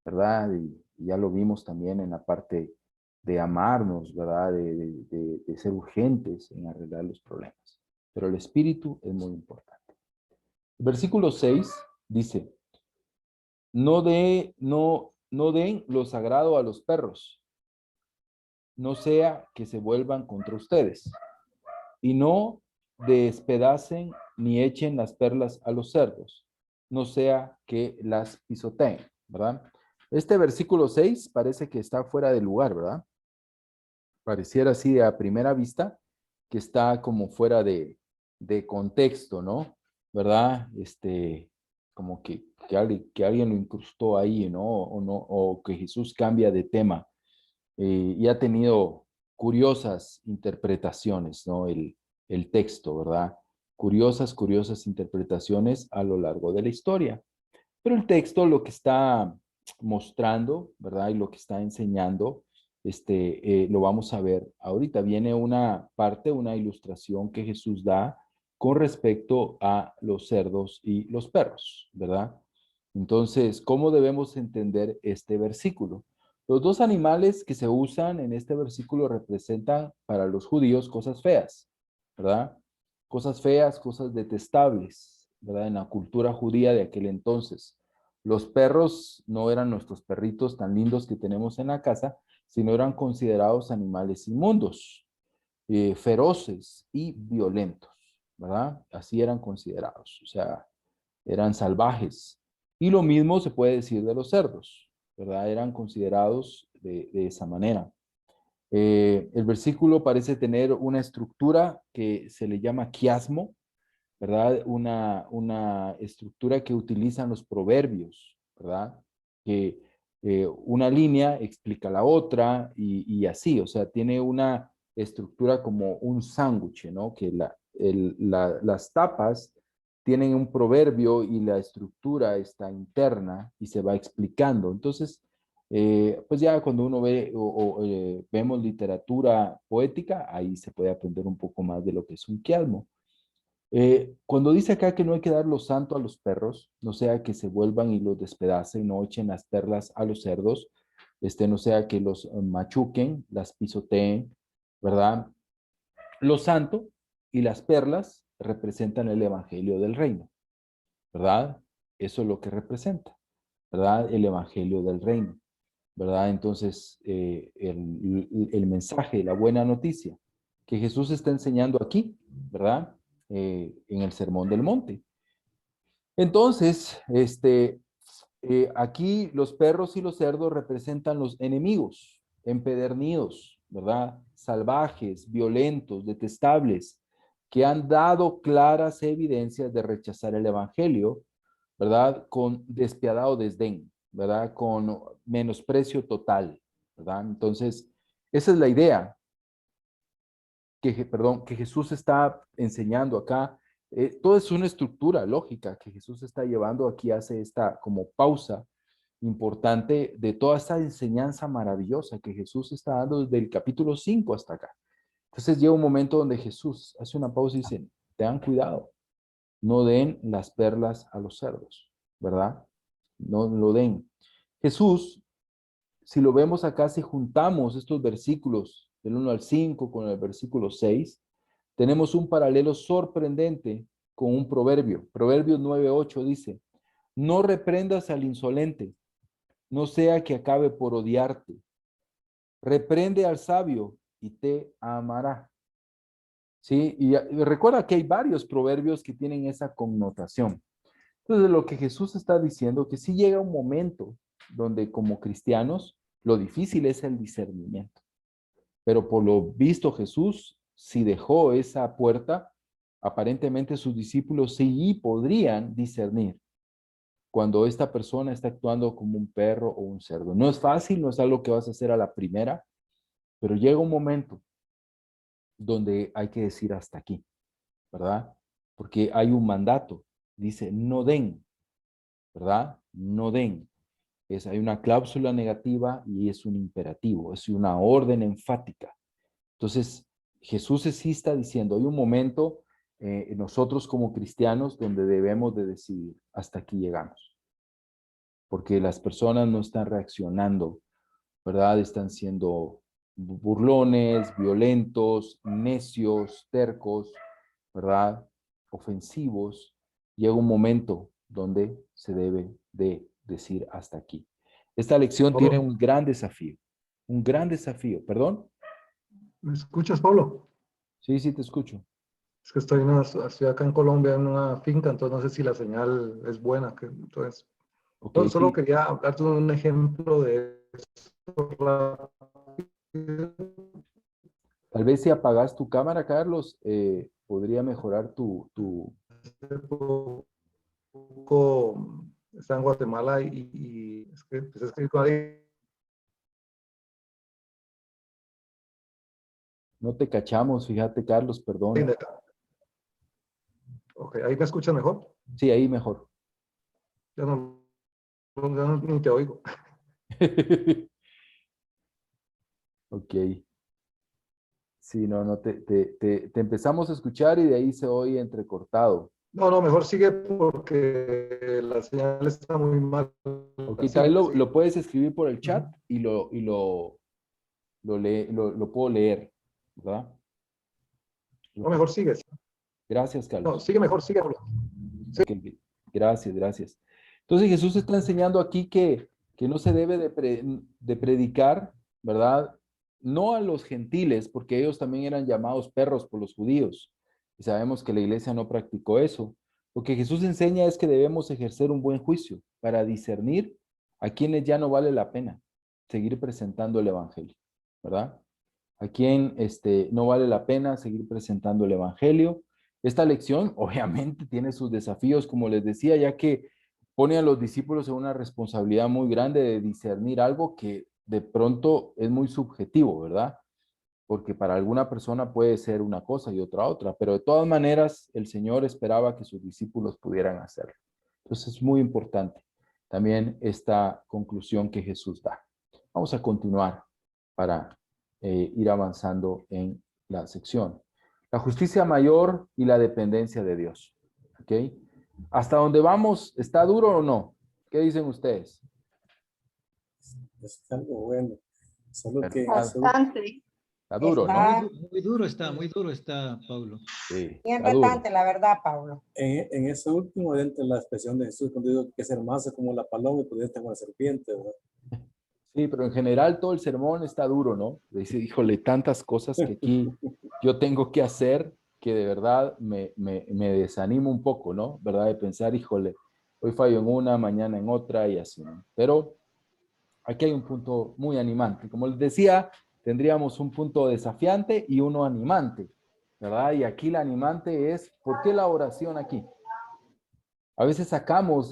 ¿verdad? Y ya lo vimos también en la parte de amarnos, ¿verdad? De ser urgentes en arreglar los problemas. Pero el espíritu es muy importante. Versículo 6 dice, no den lo sagrado a los perros, no sea que se vuelvan contra ustedes, y no despedacen ni echen las perlas a los cerdos, no sea que las pisoteen, ¿verdad? Este versículo 6 parece que está fuera de lugar, ¿verdad? Pareciera así a primera vista que está como fuera de contexto, ¿no? ¿Verdad? Como que alguien lo incrustó ahí, ¿no? O que Jesús cambia de tema. Y ha tenido curiosas interpretaciones, ¿no? El texto, ¿verdad? Curiosas interpretaciones a lo largo de la historia. Pero el texto lo que está mostrando, ¿verdad? Y lo que está enseñando, lo vamos a ver ahorita. Viene una parte, una ilustración que Jesús da con respecto a los cerdos y los perros, ¿verdad? Entonces, ¿cómo debemos entender este versículo? Los dos animales que se usan en este versículo representan para los judíos cosas feas, ¿verdad? Cosas feas, cosas detestables, ¿verdad? En la cultura judía de aquel entonces. Los perros no eran nuestros perritos tan lindos que tenemos en la casa, sino eran considerados animales inmundos, feroces y violentos, ¿verdad? Así eran considerados, o sea, eran salvajes. Y lo mismo se puede decir de los cerdos, ¿verdad? Eran considerados de esa manera. El versículo parece tener una estructura que se le llama quiasmo, ¿verdad? Una estructura que utilizan los proverbios, ¿verdad? Que una línea explica la otra y así, o sea, tiene una estructura como un sándwich, ¿no? Que las tapas tienen un proverbio y la estructura está interna y se va explicando. Entonces, pues ya cuando uno ve vemos literatura poética, ahí se puede aprender un poco más de lo que es un quiasmo. Cuando dice acá que no hay que dar lo santo a los perros, no sea que se vuelvan y los despedacen, no echen las perlas a los cerdos, no sea que los machuquen, las pisoteen, ¿verdad? Lo santo y las perlas representan el evangelio del reino, ¿verdad? Eso es lo que representa, ¿verdad? El evangelio del reino, ¿verdad? Entonces, el mensaje, la buena noticia que Jesús está enseñando aquí, ¿verdad? en el Sermón del Monte. Entonces, aquí los perros y los cerdos representan los enemigos, empedernidos, ¿verdad? Salvajes, violentos, detestables, que han dado claras evidencias de rechazar el evangelio, ¿verdad? Con despiadado desdén, ¿verdad? Con menosprecio total, ¿verdad? Entonces, esa es la idea que Jesús está enseñando acá. Todo es una estructura lógica que Jesús está llevando aquí, hace esta como pausa importante de toda esta enseñanza maravillosa que Jesús está dando desde el capítulo 5 hasta acá. Entonces llega un momento donde Jesús hace una pausa y dice, tengan cuidado, no den las perlas a los cerdos, ¿verdad? No lo den. Jesús, si lo vemos acá, si juntamos estos versículos del 1 al 5 con el versículo 6, tenemos un paralelo sorprendente con un proverbio. Proverbios 9:8 dice, no reprendas al insolente, no sea que acabe por odiarte. Reprende al sabio y te amará. ¿Sí? Y recuerda que hay varios proverbios que tienen esa connotación. Entonces, lo que Jesús está diciendo, que sí llega un momento donde como cristianos, lo difícil es el discernimiento. Pero por lo visto Jesús, si dejó esa puerta, aparentemente sus discípulos sí podrían discernir cuando esta persona está actuando como un perro o un cerdo. No es fácil, no es algo que vas a hacer a la primera, pero llega un momento donde hay que decir hasta aquí, ¿verdad? Porque hay un mandato, dice, no den, ¿verdad? No den. Hay una cláusula negativa y es un imperativo, es una orden enfática. Entonces, Jesús sí está diciendo, hay un momento nosotros como cristianos donde debemos de decidir, hasta aquí llegamos. Porque las personas no están reaccionando, ¿verdad? Están siendo burlones, violentos, necios, tercos, ¿verdad? Ofensivos. Llega un momento donde se debe de decir hasta aquí. Esta lección tiene Pablo, un gran desafío, ¿perdón? ¿me escuchas, Pablo? Sí, sí, te escucho. Es que estoy acá en Colombia en una finca, entonces no sé si la señal es buena. Entonces, Ok, solo sí. quería hablarte de un ejemplo de esto rápido. Tal vez si apagas tu cámara, Carlos, podría mejorar Hace poco está en Guatemala y es que empecé a escribir con alguien. No te cachamos, fíjate, Carlos, perdón. Ok, ahí me escuchas mejor. Sí, ahí mejor. Ya ni te oigo. Ok. Sí, no, te empezamos a escuchar y de ahí se oye entrecortado. No, mejor sigue porque la señal está muy mal. Ok, tal vez Sigue, sigue. lo puedes escribir por el chat Ujú. y lo puedo leer, ¿verdad? No, mejor sigue. Gracias, No, Carlos. sigue mejor, sigue. Pablo. Ok, gracias, gracias. Entonces Jesús está enseñando aquí que no se debe de predicar, ¿verdad? No a los gentiles, porque ellos también eran llamados perros por los judíos. Y sabemos que la iglesia no practicó eso. Lo que Jesús enseña es que debemos ejercer un buen juicio para discernir a quienes ya no vale la pena seguir presentando el evangelio, ¿verdad? A quien no vale la pena seguir presentando el evangelio. Esta lección obviamente tiene sus desafíos, como les decía, ya que pone a los discípulos en una responsabilidad muy grande de discernir algo que de pronto es muy subjetivo, ¿verdad? Porque para alguna persona puede ser una cosa y otra, pero de todas maneras el Señor esperaba que sus discípulos pudieran hacerlo. Entonces es muy importante también esta conclusión que Jesús da. Vamos a continuar para ir avanzando en la sección. La justicia mayor y la dependencia de Dios. ¿Ok? ¿Hasta dónde vamos? ¿Está duro o no? ¿Qué dicen ustedes? Es algo bueno. Solo que ¿Verdad? Bastante. Está duro, ¿no? Está Muy duro está, Pablo. Sí, bien está duro. retante, la verdad, Pablo. en ese último, dentro de la expresión de Jesús, cuando digo que ser manso como la paloma y prudente como la serpiente, ¿verdad? Sí, pero en general todo el sermón está duro, ¿no? Dice, híjole, tantas cosas que aquí yo tengo que hacer que de verdad me desanimo un poco, ¿no? ¿Verdad? De pensar, híjole, hoy fallo en una, mañana en otra y así, ¿no? Pero aquí hay un punto muy animante. Como les decía, tendríamos un punto desafiante y uno animante, ¿verdad? Y aquí la animante es, ¿por qué la oración aquí? A veces sacamos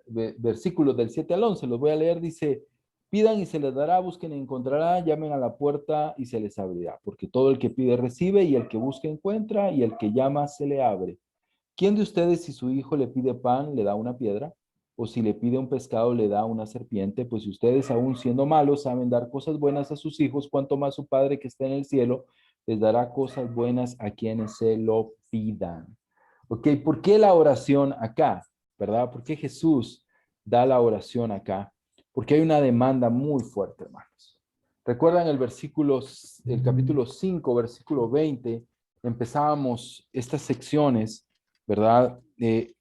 versículos del 7 al 11, los voy a leer, dice, pidan y se les dará, busquen y encontrarán, llamen a la puerta y se les abrirá, porque todo el que pide recibe y el que busca encuentra y el que llama se le abre. ¿Quién de ustedes si su hijo le pide pan le da una piedra? ¿O si le pide un pescado le da una serpiente? Pues si ustedes aún siendo malos saben dar cosas buenas a sus hijos, cuanto más su Padre que está en el cielo les dará cosas buenas a quienes se lo pidan. Ok, ¿por qué la oración acá? ¿Verdad? ¿Por qué Jesús da la oración acá? Porque hay una demanda muy fuerte, hermanos. ¿Recuerdan el capítulo 5, versículo 20? Empezábamos estas secciones, ¿verdad?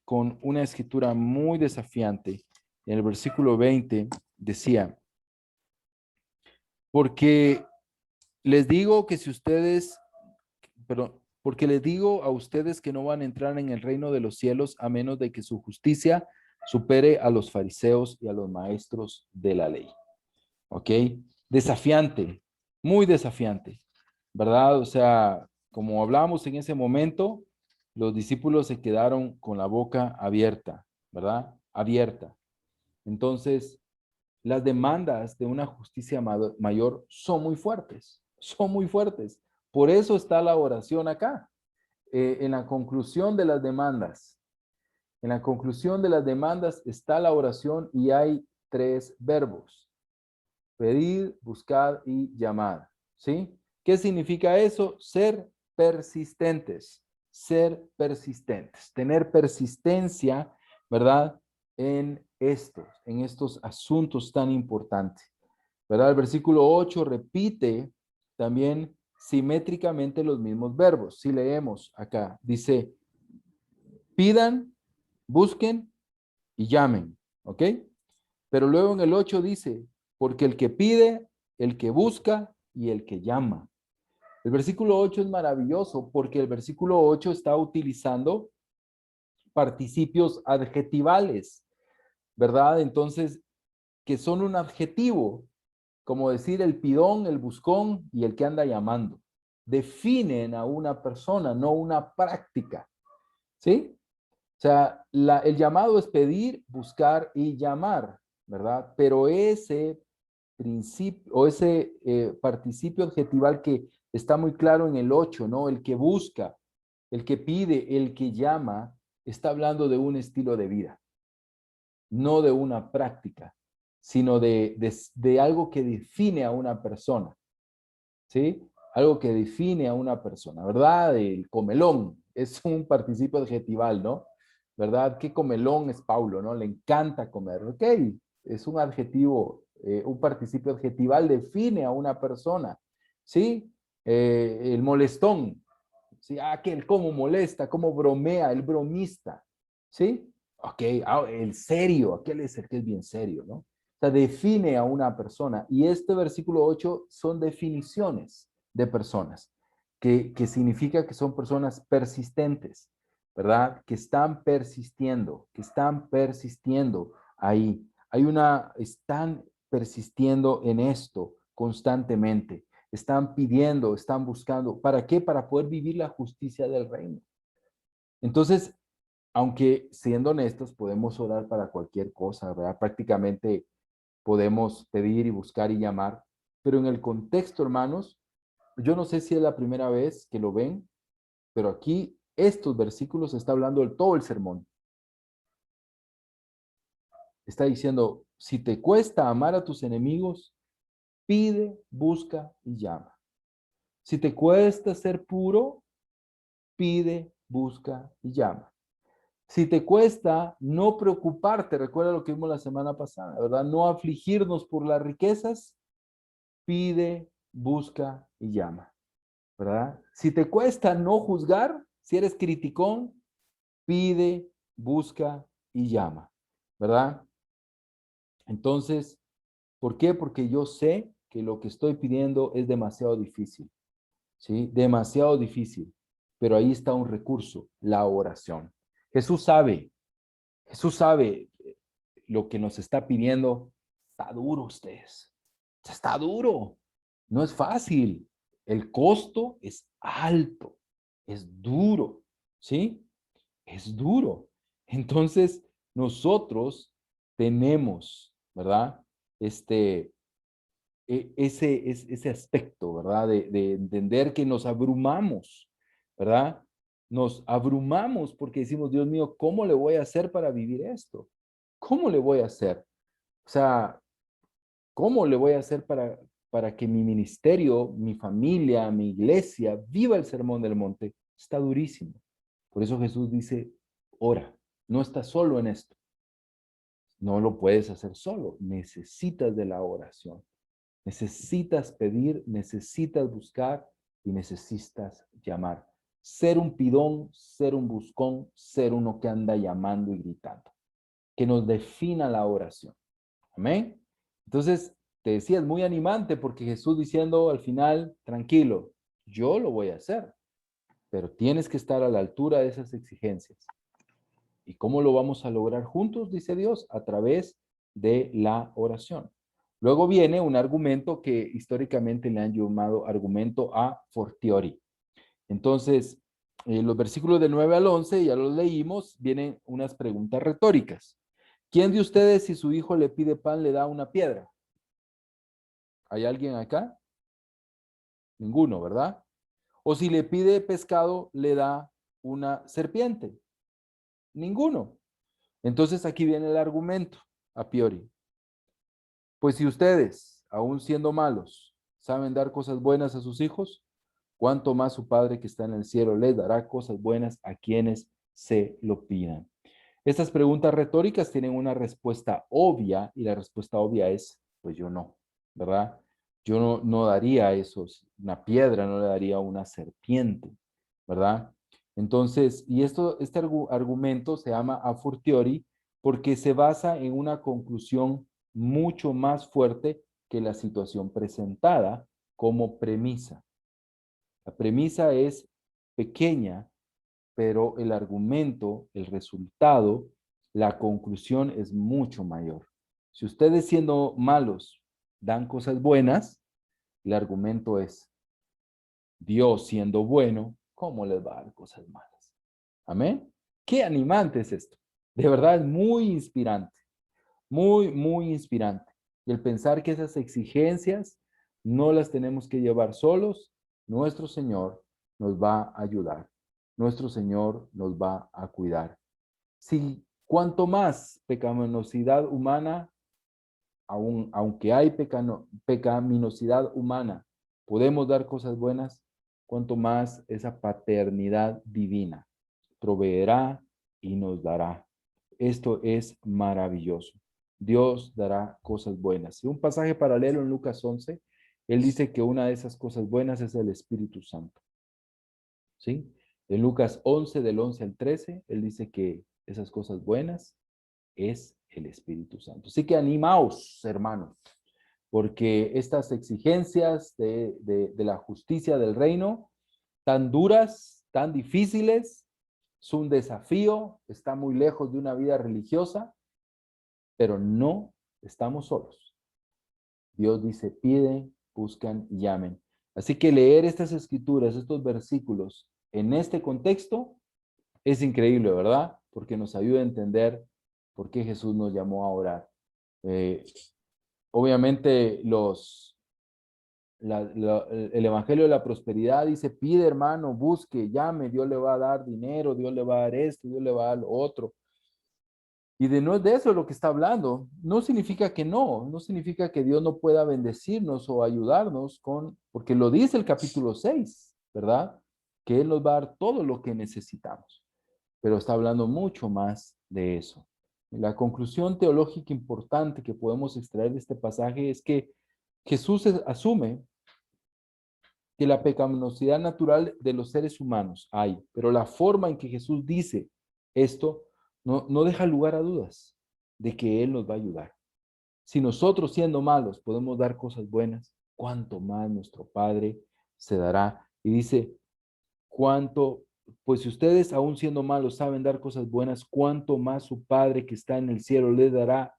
Con una escritura muy desafiante. En el versículo 20 decía, porque les digo que si ustedes, perdón, porque les digo a ustedes que no van a entrar en el reino de los cielos a menos de que su justicia supere a los fariseos y a los maestros de la ley. ¿Ok? Desafiante, muy desafiante, ¿verdad? O sea, como hablábamos en ese momento, los discípulos se quedaron con la boca abierta, ¿verdad? Abierta. Entonces, las demandas de una justicia mayor son muy fuertes, son muy fuertes. Por eso está la oración acá, en la conclusión de las demandas. En la conclusión de las demandas está la oración y hay 3 verbos. Pedir, buscar y llamar. ¿Sí? ¿Qué significa eso? Ser persistentes. Ser persistentes. Tener persistencia, ¿verdad? En estos asuntos tan importantes. ¿Verdad? El versículo 8 repite también simétricamente los mismos verbos. Si leemos acá, dice, pidan, busquen y llamen. ¿Ok? Pero luego en el 8 dice, porque el que pide, el que busca y el que llama. El versículo 8 es maravilloso porque el versículo 8 está utilizando participios adjetivales, ¿verdad? Entonces, que son un adjetivo, como decir el pidón, el buscón y el que anda llamando. Definen a una persona, no una práctica, ¿sí? O sea, el llamado es pedir, buscar y llamar, ¿verdad? Pero ese principio o ese participio adjetival que está muy claro en el 8, ¿no? El que busca, el que pide, el que llama, está hablando de un estilo de vida, no de una práctica, sino de algo que define a una persona, ¿sí? Algo que define a una persona, ¿verdad? El comelón es un participio adjetival, ¿no? ¿Verdad? ¿Qué comelón es Paulo, no? Le encanta comer, ¿ok? Es un adjetivo, un participio adjetival define a una persona, ¿sí? El molestón, ¿sí? Aquel cómo molesta, cómo bromea, el bromista, ¿sí? Ok, el serio, aquel es el que es bien serio, ¿no? O sea, define a una persona. Y este versículo 8 son definiciones de personas, que significa que son personas persistentes, ¿verdad? Que están persistiendo ahí. Están persistiendo en esto constantemente. Están pidiendo, están buscando. ¿Para qué? Para poder vivir la justicia del reino. Entonces, aunque siendo honestos, podemos orar para cualquier cosa, ¿verdad? Prácticamente podemos pedir y buscar y llamar, pero en el contexto, hermanos, yo no sé si es la primera vez que lo ven, pero aquí estos versículos está hablando de todo el sermón. Está diciendo, si te cuesta amar a tus enemigos, pide, busca y llama. Si te cuesta ser puro, pide, busca y llama. Si te cuesta no preocuparte, recuerda lo que vimos la semana pasada, ¿verdad? No afligirnos por las riquezas, pide, busca y llama, ¿verdad? Si te cuesta no juzgar, si eres criticón, pide, busca y llama, ¿verdad? Entonces, ¿por qué? Porque yo sé que lo que estoy pidiendo es demasiado difícil, ¿sí? Demasiado difícil. pero ahí está un recurso, la oración. Jesús sabe lo que nos está pidiendo. Está duro ustedes, está duro, no es fácil, el costo es alto, es duro, ¿sí? Es duro. Entonces, nosotros tenemos, ¿verdad? Ese aspecto, ¿verdad? De entender que nos abrumamos, ¿verdad? Nos abrumamos porque decimos, Dios mío, ¿cómo le voy a hacer para vivir esto? ¿Cómo le voy a hacer? O sea, ¿cómo le voy a hacer para que mi ministerio, mi familia, mi iglesia viva el sermón del monte? Está durísimo. Por eso Jesús dice, ora, no estás solo en esto. No lo puedes hacer solo, necesitas de la oración. Necesitas pedir, necesitas buscar y necesitas llamar. Ser un pidón, ser un buscón, ser uno que anda llamando y gritando. Que nos defina la oración. Amén. Entonces, te decía, es muy animante porque Jesús diciendo al final, tranquilo, yo lo voy a hacer, pero tienes que estar a la altura de esas exigencias. ¿Y cómo lo vamos a lograr juntos? Dice Dios, a través de la oración. Luego viene un argumento que históricamente le han llamado argumento a fortiori. Entonces, los versículos del 9 al 11, ya los leímos, vienen unas preguntas retóricas. ¿Quién de ustedes, si su hijo le pide pan, le da una piedra? ¿Hay alguien acá? Ninguno, ¿verdad? O si le pide pescado, le da una serpiente. Ninguno. Entonces aquí viene el argumento a priori. Pues si ustedes, aún siendo malos, saben dar cosas buenas a sus hijos, cuánto más su Padre que está en el cielo les dará cosas buenas a quienes se lo pidan. Estas preguntas retóricas tienen una respuesta obvia y la respuesta obvia es, pues yo no, ¿verdad? Yo no daría una piedra, no le daría una serpiente, ¿verdad? Entonces, y este argumento se llama a fortiori porque se basa en una conclusión mucho más fuerte que la situación presentada como premisa. La premisa es pequeña, pero el argumento, el resultado, la conclusión es mucho mayor. Si ustedes siendo malos dan cosas buenas, el argumento es, Dios siendo bueno, ¿cómo les va a dar cosas malas? Amén. Qué animante es esto. De verdad es muy inspirante, muy inspirante. Y el pensar que esas exigencias no las tenemos que llevar solos, nuestro Señor nos va a ayudar. Nuestro Señor nos va a cuidar. Si cuanto más pecaminosidad humana, aunque hay pecaminosidad humana, podemos dar cosas buenas, cuanto más esa paternidad divina proveerá y nos dará. Esto es maravilloso. Dios dará cosas buenas. Y un pasaje paralelo en Lucas 11, él dice que una de esas cosas buenas es el Espíritu Santo. ¿Sí? En Lucas 11, del 11 al 13, él dice que esas cosas buenas es el Espíritu Santo. Así que animaos, hermanos, porque estas exigencias de la justicia del reino, tan duras, tan difíciles, es un desafío, está muy lejos de una vida religiosa, pero no estamos solos. Dios dice, piden, buscan y llamen. Así que leer estas escrituras, estos versículos, en este contexto, es increíble, ¿verdad? Porque nos ayuda a entender por qué Jesús nos llamó a orar. Obviamente, el Evangelio de la Prosperidad dice, pide hermano, busque, llame, Dios le va a dar dinero, Dios le va a dar esto, Dios le va a dar lo otro. Y no es de eso lo que está hablando. No significa que no significa que Dios no pueda bendecirnos o ayudarnos porque lo dice el capítulo 6, ¿verdad? Que Él nos va a dar todo lo que necesitamos. Pero está hablando mucho más de eso. La conclusión teológica importante que podemos extraer de este pasaje es que Jesús asume que la pecaminosidad natural de los seres humanos hay, pero la forma en que Jesús dice esto no deja lugar a dudas de que Él nos va a ayudar. Si nosotros siendo malos podemos dar cosas buenas, cuánto más nuestro Padre se dará. Y dice, cuánto pues si ustedes, aún siendo malos, saben dar cosas buenas, ¿cuánto más su Padre que está en el cielo le dará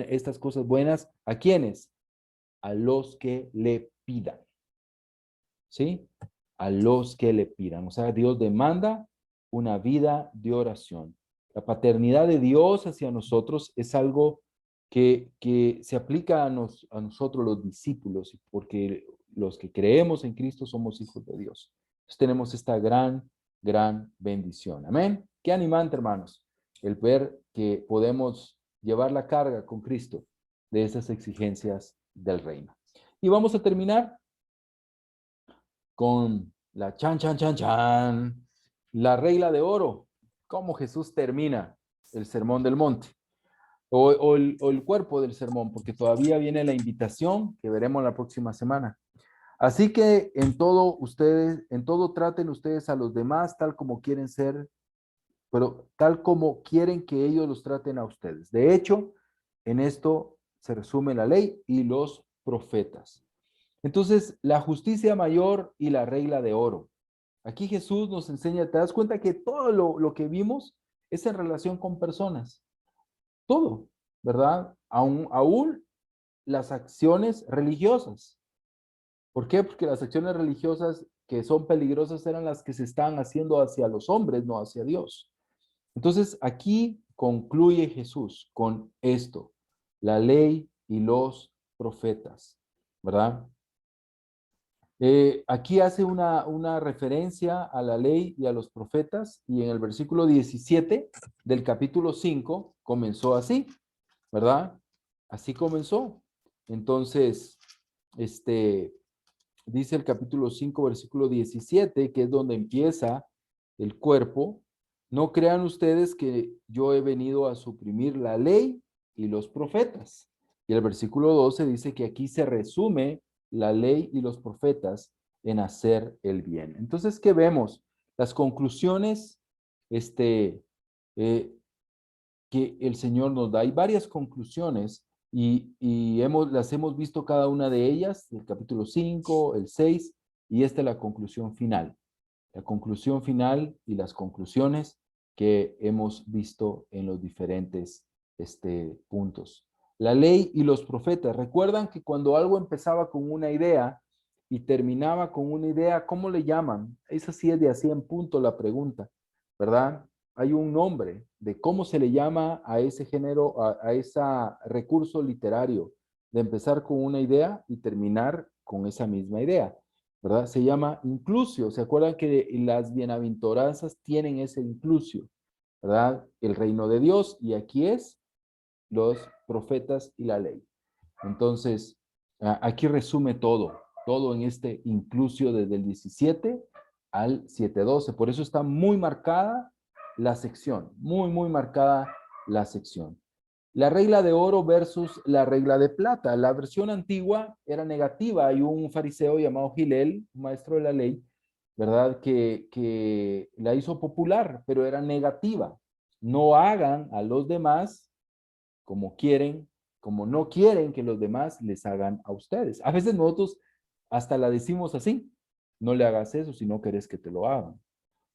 estas cosas buenas? ¿A quiénes? A los que le pidan. ¿Sí? A los que le pidan. O sea, Dios demanda una vida de oración. La paternidad de Dios hacia nosotros es algo que se aplica a nosotros los discípulos, porque los que creemos en Cristo somos hijos de Dios. Entonces tenemos esta gran bendición. Amén. Qué animante, hermanos, el ver que podemos llevar la carga con Cristo de esas exigencias del reino. Y vamos a terminar con la chan, la regla de oro, cómo Jesús termina el sermón del monte, o el cuerpo del sermón, porque todavía viene la invitación que veremos la próxima semana. Así que en todo traten ustedes a los demás tal como quieren ser, pero tal como quieren que ellos los traten a ustedes. De hecho, en esto se resume la ley y los profetas. Entonces, la justicia mayor y la regla de oro. Aquí Jesús nos enseña, te das cuenta que todo lo que vimos es en relación con personas. Todo, ¿verdad? Aún las acciones religiosas. ¿Por qué? Porque las acciones religiosas que son peligrosas eran las que se están haciendo hacia los hombres, no hacia Dios. Entonces, aquí concluye Jesús con esto, la ley y los profetas, ¿verdad? Aquí hace una referencia a la ley y a los profetas, y en el versículo 17 del capítulo 5 comenzó así, ¿verdad? Así comenzó. Entonces, dice el capítulo 5, versículo 17, que es donde empieza el cuerpo. No crean ustedes que yo he venido a suprimir la ley y los profetas. Y el versículo 12 dice que aquí se resume la ley y los profetas en hacer el bien. Entonces, ¿qué vemos? Las conclusiones que el Señor nos da. Hay varias conclusiones y las hemos visto cada una de ellas, el capítulo 5, el 6, y esta es la conclusión final. La conclusión final y las conclusiones que hemos visto en los diferentes puntos. La ley y los profetas. Recuerdan que cuando algo empezaba con una idea y terminaba con una idea, ¿cómo le llaman? Esa sí es de así en punto la pregunta, ¿verdad? Hay un nombre de cómo se le llama a ese género, a ese recurso literario, de empezar con una idea y terminar con esa misma idea, ¿verdad? Se llama inclusio. ¿Se acuerdan que las bienaventuranzas tienen ese inclusio, ¿verdad? El reino de Dios, y aquí es los profetas y la ley. Entonces, aquí resume todo en este inclusio desde el 17 al 7:12. Por eso está muy marcada la sección, muy marcada la sección. La regla de oro versus la regla de plata. La versión antigua era negativa. Hay un fariseo llamado Gilel, un maestro de la ley, ¿verdad? Que la hizo popular, pero era negativa. No hagan a los demás como quieren, como no quieren que los demás les hagan a ustedes. A veces nosotros hasta la decimos así, no le hagas eso si no querés que te lo hagan,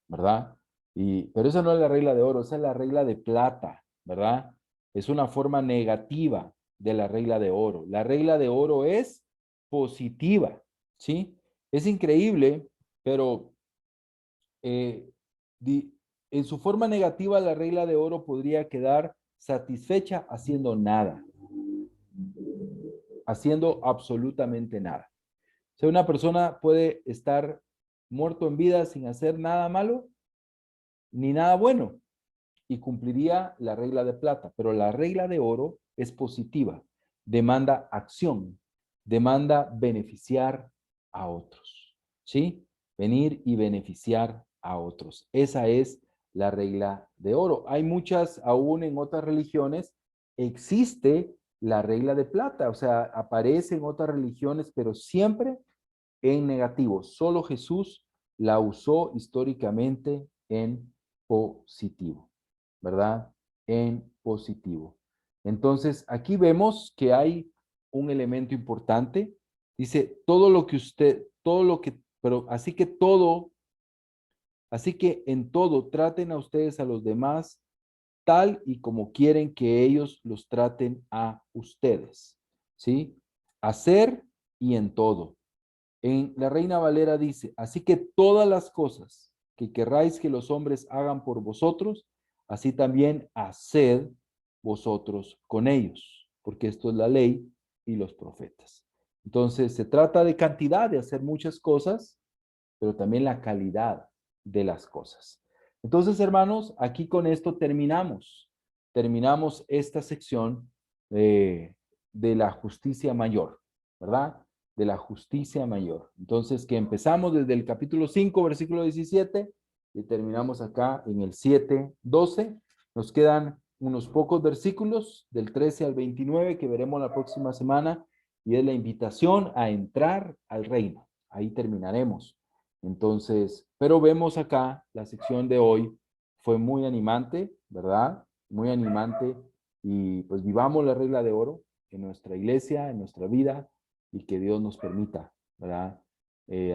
¿verdad? Pero esa no es la regla de oro, esa es la regla de plata, ¿verdad? Es una forma negativa de la regla de oro. La regla de oro es positiva, ¿sí? Es increíble, pero en su forma negativa la regla de oro podría quedar satisfecha haciendo nada, haciendo absolutamente nada. O sea, una persona puede estar muerto en vida sin hacer nada malo ni nada bueno y cumpliría la regla de plata, pero la regla de oro es positiva, demanda acción, demanda beneficiar a otros, ¿sí? Venir y beneficiar a otros. Esa es la regla de oro. Hay muchas, aún en otras religiones, existe la regla de plata, o sea, aparece en otras religiones, pero siempre en negativo. Solo Jesús la usó históricamente en positivo, ¿verdad? En positivo. Entonces, aquí vemos que hay un elemento importante. Dice, todo lo que, pero así que todo Así que en todo traten a ustedes a los demás tal y como quieren que ellos los traten a ustedes. ¿Sí? Hacer y en todo. En la Reina Valera dice, así que todas las cosas que querráis que los hombres hagan por vosotros, así también haced vosotros con ellos, porque esto es la ley y los profetas. Entonces, se trata de cantidad, de hacer muchas cosas, pero también la calidad de las cosas. Entonces, hermanos, aquí con esto terminamos. Terminamos esta sección de la justicia mayor, ¿verdad? De la justicia mayor. Entonces, que empezamos desde el capítulo 5, versículo 17, y terminamos acá en el 7, 12. Nos quedan unos pocos versículos, del 13 al 29, que veremos la próxima semana, y es la invitación a entrar al reino. Ahí terminaremos. Entonces, pero vemos acá, la sección de hoy fue muy animante, ¿verdad? Muy animante, y pues vivamos la regla de oro en nuestra iglesia, en nuestra vida, y que Dios nos permita, ¿verdad?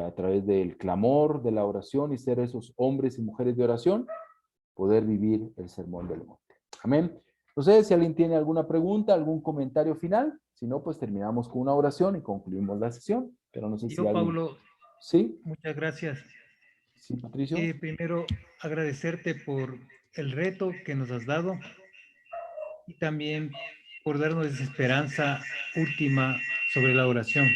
A través del clamor, de la oración y ser esos hombres y mujeres de oración, poder vivir el sermón del monte. Amén. No sé si alguien tiene alguna pregunta, algún comentario final. Si no, pues terminamos con una oración y concluimos la sesión. Pero no sé si Yo, alguien... Pablo, ¿Sí? muchas gracias. ¿Sí, Patricio? Primero, agradecerte por el reto que nos has dado y también por darnos esa esperanza última sobre la oración.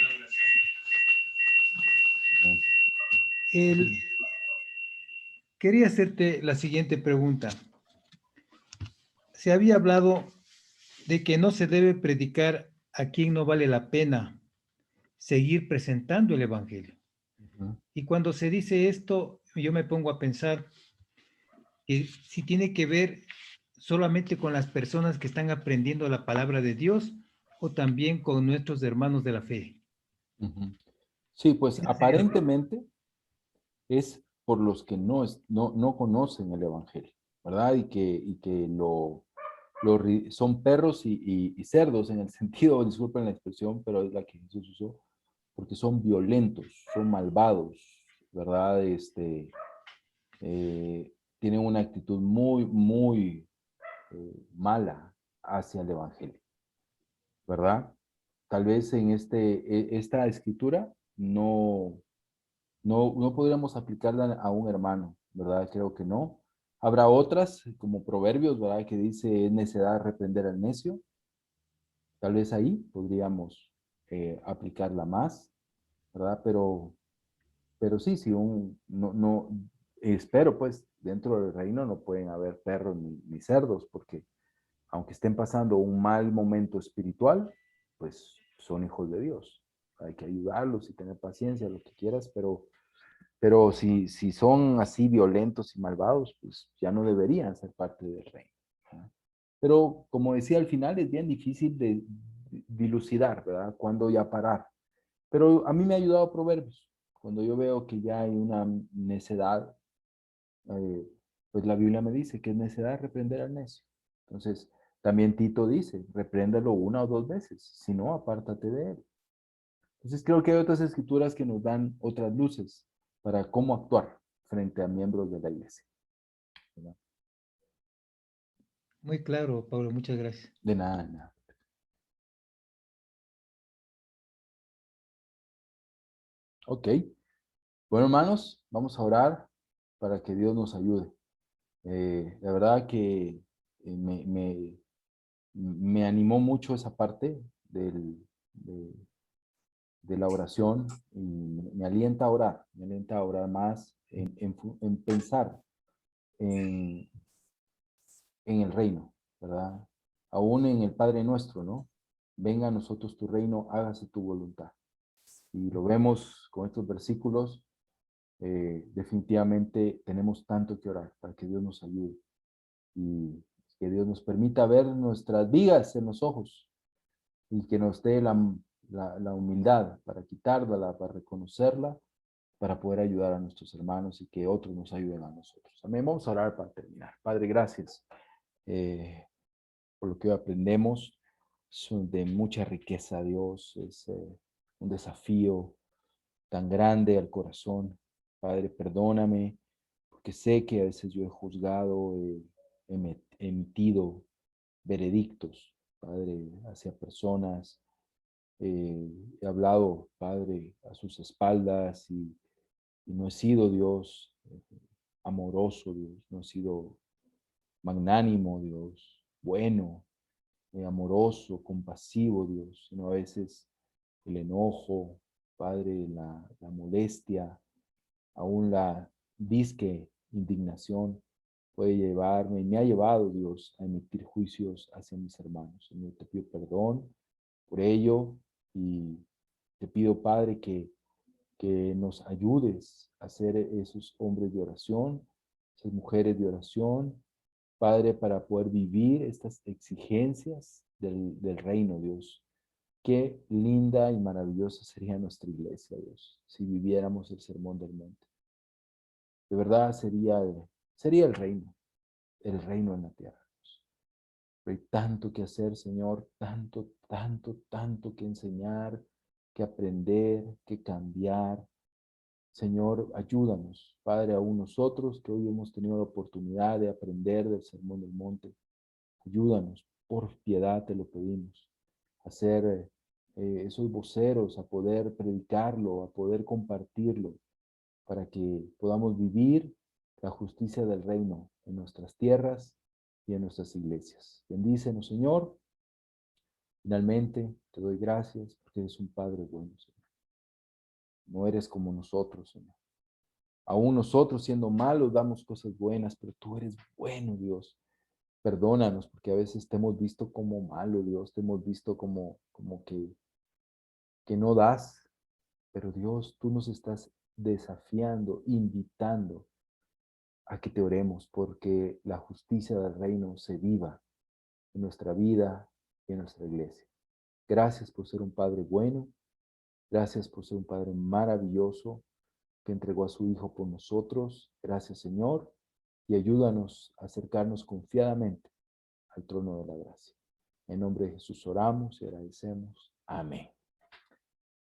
Sí. Quería hacerte la siguiente pregunta. Se había hablado de que no se debe predicar a quien no vale la pena seguir presentando el Evangelio. Ujú. Y cuando se dice esto, yo me pongo a pensar que si tiene que ver solamente con las personas que están aprendiendo la palabra de Dios o también con nuestros hermanos de la fe. Ujú. Sí, pues Esa sería la pregunta. aparentemente es por los que no conocen el Evangelio, ¿verdad? Y que son perros y cerdos en el sentido, disculpen la expresión, pero es la que Jesús usó, porque son violentos, son malvados, ¿verdad? Tienen una actitud muy mala hacia el Evangelio, ¿verdad? Tal vez en esta escritura no podríamos aplicarla a un hermano, ¿verdad? Creo que no. Habrá otras, como Proverbios, ¿verdad? Que dice, es necedad reprender al necio. Tal vez ahí podríamos aplicarla más, ¿verdad? Pero sí, si espero pues, dentro del reino no pueden haber perros ni cerdos, porque aunque estén pasando un mal momento espiritual, pues son hijos de Dios. Hay que ayudarlos y tener paciencia, lo que quieras, pero si son así violentos y malvados, pues ya no deberían ser parte del reino, ¿verdad? Pero como decía al final, es bien difícil de dilucidar, ¿verdad? Cuándo ya parar. Pero a mí me ha ayudado Proverbios. Cuando yo veo que ya hay una necedad, pues la Biblia me dice que es necedad reprender al necio. Entonces, también Tito dice, repréndelo una o dos veces, si no, apártate de él. Entonces, creo que hay otras escrituras que nos dan otras luces para cómo actuar frente a miembros de la iglesia, ¿verdad? Muy claro, Pablo, muchas gracias. De nada, de nada. Ok. Bueno, hermanos, vamos a orar para que Dios nos ayude. La verdad que me animó mucho esa parte de la oración y me alienta a orar, más en pensar en, en el reino, ¿verdad? Aún en el Padre Nuestro, ¿no? Venga a nosotros tu reino, hágase tu voluntad. Y lo vemos con estos versículos, definitivamente tenemos tanto que orar para que Dios nos ayude y que Dios nos permita ver nuestras vigas en los ojos y que nos dé la humildad para quitarla, para reconocerla, para poder ayudar a nuestros hermanos y que otros nos ayuden a nosotros. Amén. Vamos a orar para terminar. Padre, gracias por lo que hoy aprendemos. Es de mucha riqueza, Dios. Es un desafío tan grande al corazón. Padre, perdóname porque sé que a veces yo he juzgado, he emitido veredictos, Padre, hacia personas. He hablado, Padre, a sus espaldas y no he sido Dios amoroso, Dios, no he sido magnánimo, Dios, bueno, amoroso, compasivo, Dios, sino a veces el enojo, Padre, la molestia, aún la disque indignación puede llevarme y me ha llevado, Dios, a emitir juicios hacia mis hermanos. Señor, te pido perdón por ello y te pido, Padre, que nos ayudes a ser esos hombres de oración, esas mujeres de oración, Padre, para poder vivir estas exigencias del reino, Dios. Qué linda y maravillosa sería nuestra iglesia, Dios, si viviéramos el sermón del monte. De verdad sería el reino en la tierra, Dios. Pero hay tanto que hacer, Señor, tanto, tanto, tanto que enseñar, que aprender, que cambiar. Señor, ayúdanos, Padre, aún nosotros que hoy hemos tenido la oportunidad de aprender del Sermón del Monte. Ayúdanos, por piedad te lo pedimos, a ser esos voceros, a poder predicarlo, a poder compartirlo, para que podamos vivir la justicia del reino en nuestras tierras y en nuestras iglesias. Bendícenos, Señor. Finalmente, te doy gracias porque eres un Padre bueno, Señor. No eres como nosotros, Señor. Aún nosotros siendo malos damos cosas buenas, pero tú eres bueno, Dios. Perdónanos porque a veces te hemos visto como malo, Dios. Te hemos visto como que no das. Pero Dios, tú nos estás desafiando, invitando a que te oremos porque la justicia del reino se viva en nuestra vida y en nuestra iglesia. Gracias por ser un Padre bueno. Gracias por ser un Padre maravilloso que entregó a su Hijo por nosotros. Gracias, Señor, y ayúdanos a acercarnos confiadamente al trono de la gracia. En nombre de Jesús oramos y agradecemos. Amén.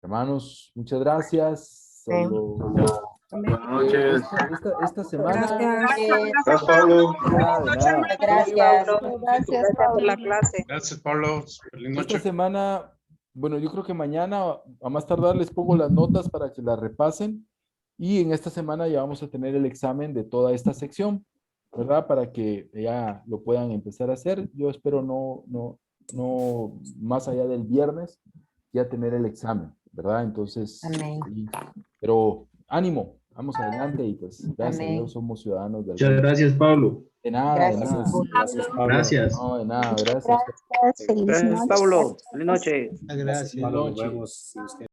Hermanos, muchas gracias. Buenas noches. Esta semana. Gracias, Pablo. Gracias. Gracias por la clase. Gracias, Pablo. Feliz noche. Esta semana, bueno, yo creo que mañana a más tardar les pongo las notas para que las repasen. Y en esta semana ya vamos a tener el examen de toda esta sección, ¿verdad? Para que ya lo puedan empezar a hacer. Yo espero no más allá del viernes ya tener el examen, ¿verdad? Entonces, pero ánimo, vamos adelante y pues gracias a Dios somos ciudadanos del Muchas gracias, Pablo. De nada, Gracias. de nada. Gracias, Pablo. Gracias. No, de nada, gracias. Feliz noche. Pablo. Feliz noche. Gracias. Pablo, nos Noche. vemos.